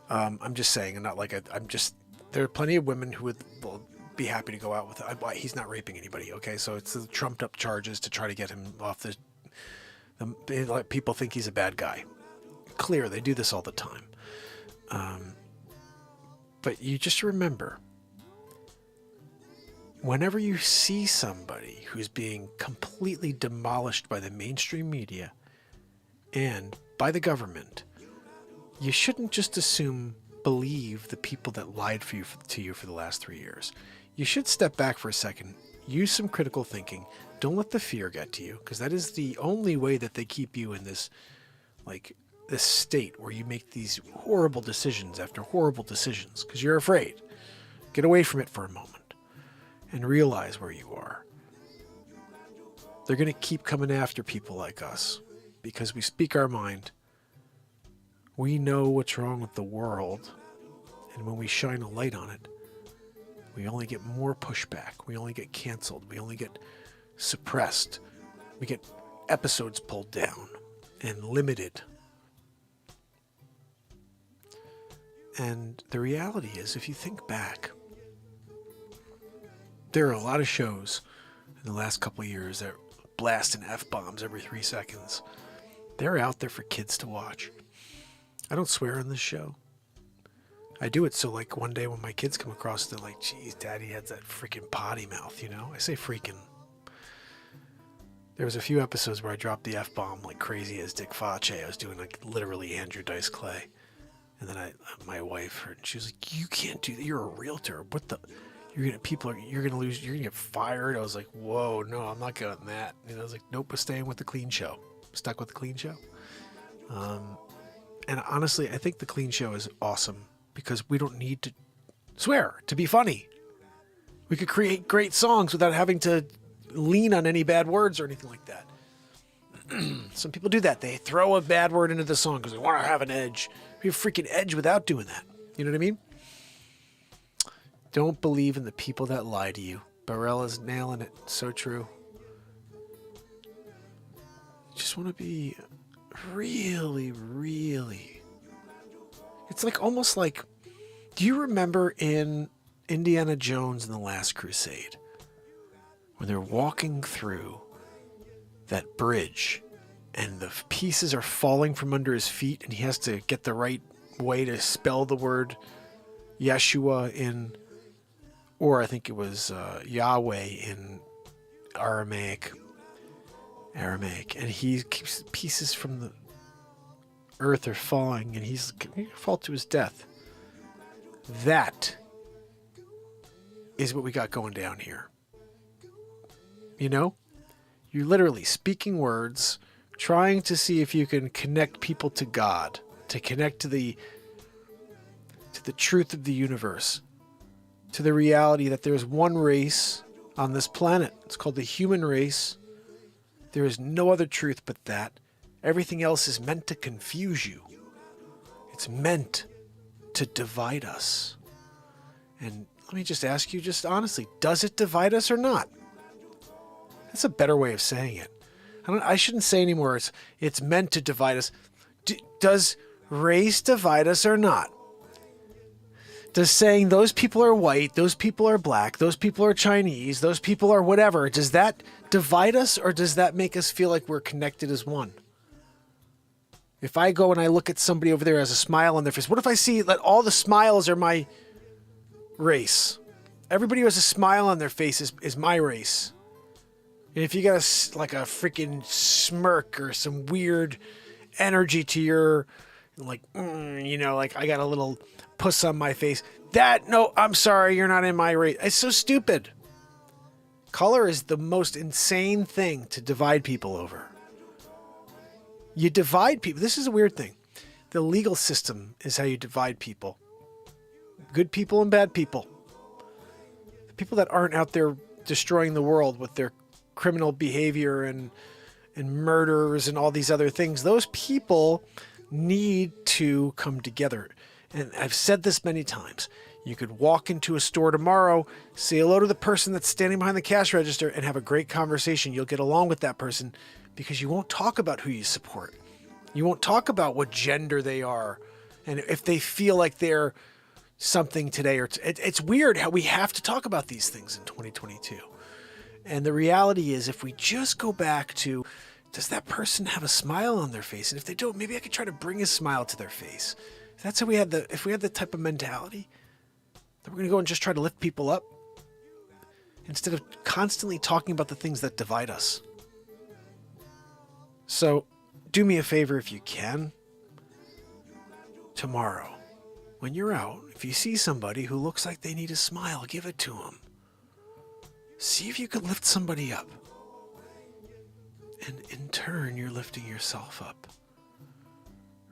I'm just saying, and not like I'm just... There are plenty of women who will be happy to go out with it. He's not raping anybody, okay? So it's the trumped up charges to try to get him off the like, people think he's a bad guy. Clear, they do this all the time. But you just remember, whenever you see somebody who's being completely demolished by the mainstream media and by the government, you shouldn't just believe the people that lied to you for the last 3 years. You should step back for a second, use some critical thinking. Don't let the fear get to you, because that is the only way that they keep you in this state where you make these horrible decisions after horrible decisions, because you're afraid. Get away from it for a moment and realize where you are. They're going to keep coming after people like us because we speak our mind. We know what's wrong with the world, and when we shine a light on it, we only get more pushback. We only get canceled. We only get suppressed. We get episodes pulled down and limited. And the reality is, if you think back, there are a lot of shows in the last couple of years that blasting F-bombs every 3 seconds. They're out there for kids to watch. I don't swear on this show. I do it so, like, one day when my kids come across, they're like, geez, Daddy has that freaking potty mouth, you know? I say freaking. There was a few episodes where I dropped the F-bomb like crazy as Dick Face. I was doing, like, literally Andrew Dice Clay. And then my wife heard, and she was like, you can't do that. You're a realtor. What the... You're gonna lose. You're gonna get fired. I was like, whoa, no, I'm not getting that. And I was like, nope, we're staying with the clean show. Stuck with the clean show. And honestly, I think the clean show is awesome because we don't need to swear to be funny. We could create great songs without having to lean on any bad words or anything like that. Some people do that. They throw a bad word into the song because they want to have an edge. We have freaking edge without doing that. You know what I mean? Don't believe in the people that lie to you. Barella's nailing it. So true. Just want to be really, really... It's like almost like... Do you remember in Indiana Jones and the Last Crusade when they're walking through that bridge and the pieces are falling from under his feet and he has to get the right way to spell the word Yeshua in... Or I think it was Yahweh in Aramaic. And he keeps pieces from earth are falling and he's going to fall to his death. That is what we got going down here. You know? You're literally speaking words, trying to see if you can connect people to God, to connect to the truth of the universe, to the reality that there's one race on this planet. It's called the human race. There is no other truth but that. Everything else is meant to confuse you. It's meant to divide us. And let me just ask you, just honestly, does it divide us or not? That's a better way of saying it. I shouldn't say anymore. It's meant to divide us. Does race divide us or not? Does saying those people are white, those people are black, those people are Chinese, those people are whatever, does that divide us or does that make us feel like we're connected as one? If I go and I look at somebody over there as a smile on their face, what if I see that all the smiles are my race? Everybody who has a smile on their face is my race. And if you got a freaking smirk or some weird energy to your, like I got a little puss on my face. No, I'm sorry, you're not in my race. It's so stupid. Color is the most insane thing to divide people over. You divide people. This is a weird thing. The legal system is how you divide people. Good people and bad people. The people that aren't out there destroying the world with their criminal behavior and murders and all these other things, those people need to come together. And I've said this many times. You could walk into a store tomorrow, say hello to the person that's standing behind the cash register and have a great conversation. You'll get along with that person because you won't talk about who you support. You won't talk about what gender they are and if they feel like they're something today. It's weird how we have to talk about these things in 2022. And the reality is, if we just go back to, does that person have a smile on their face? And if they don't, maybe I could try to bring a smile to their face. If we had the type of mentality that we're going to go and just try to lift people up instead of constantly talking about the things that divide us. So do me a favor if you can. Tomorrow, when you're out, if you see somebody who looks like they need a smile, give it to them. See if you can lift somebody up. And in turn, you're lifting yourself up.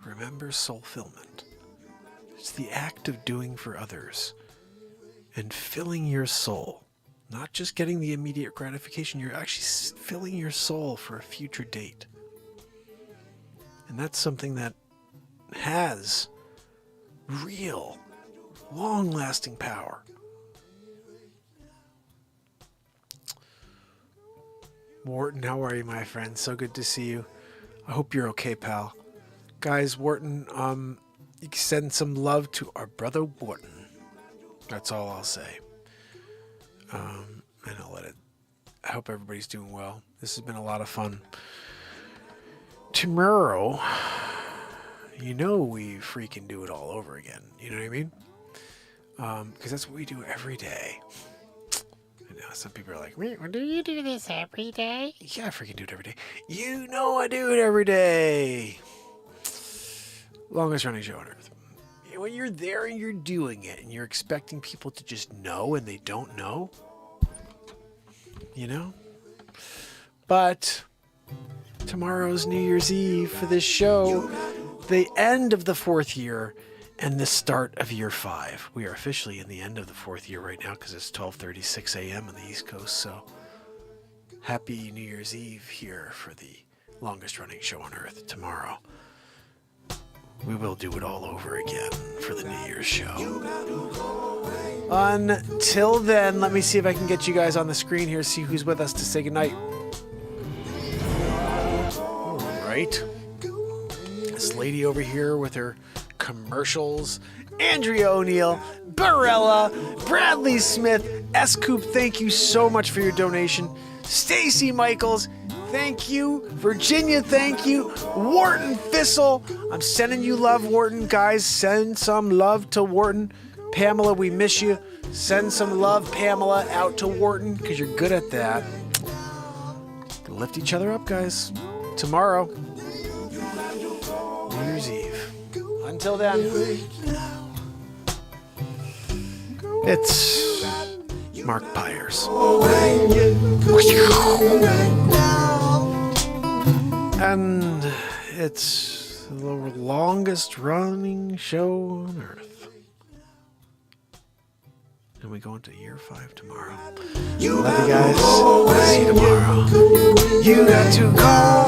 Remember soulfillment. It's the act of doing for others and filling your soul. Not just getting the immediate gratification, you're actually filling your soul for a future date. And that's something that has real, long-lasting power. Wharton, how are you, my friend? So good to see you. I hope you're okay, pal. Guys, Wharton, you can send some love to our brother Wharton. That's all I'll say. And I'll let it. I hope everybody's doing well. This has been a lot of fun. Tomorrow, we freaking do it all over again. You know what I mean? Because that's what we do every day. I know some people are like, do you do this every day? Yeah, I freaking do it every day. You know I do it every day. Longest running show on earth. When you're there and you're doing it and you're expecting people to just know and they don't know, But tomorrow's New Year's Eve for this show, the end of the 4th year and the start of year 5. We are officially in the end of the 4th year right now because it's 12:36 a.m. on the East Coast. So happy New Year's Eve here for the longest running show on earth tomorrow. We will do it all over again for the New Year's show. Until then, let me see if I can get you guys on the screen here, see who's with us to say goodnight. All right. This lady over here with her commercials. Andrea O'Neill, Barella, Bradley Smith, S-Coop, thank you so much for your donation. Stacy Michaels, thank you. Virginia, thank you. Wharton Thistle, I'm sending you love, Wharton. Guys, send some love to Wharton. Pamela, we miss you. Send some love, Pamela, out to Wharton, because you're good at that. Lift each other up, guys. Tomorrow, New Year's Eve. Until then, it's Mark Pires. And it's the longest running show on earth. And we go into year 5 tomorrow. Love you guys. See you tomorrow. You got to call.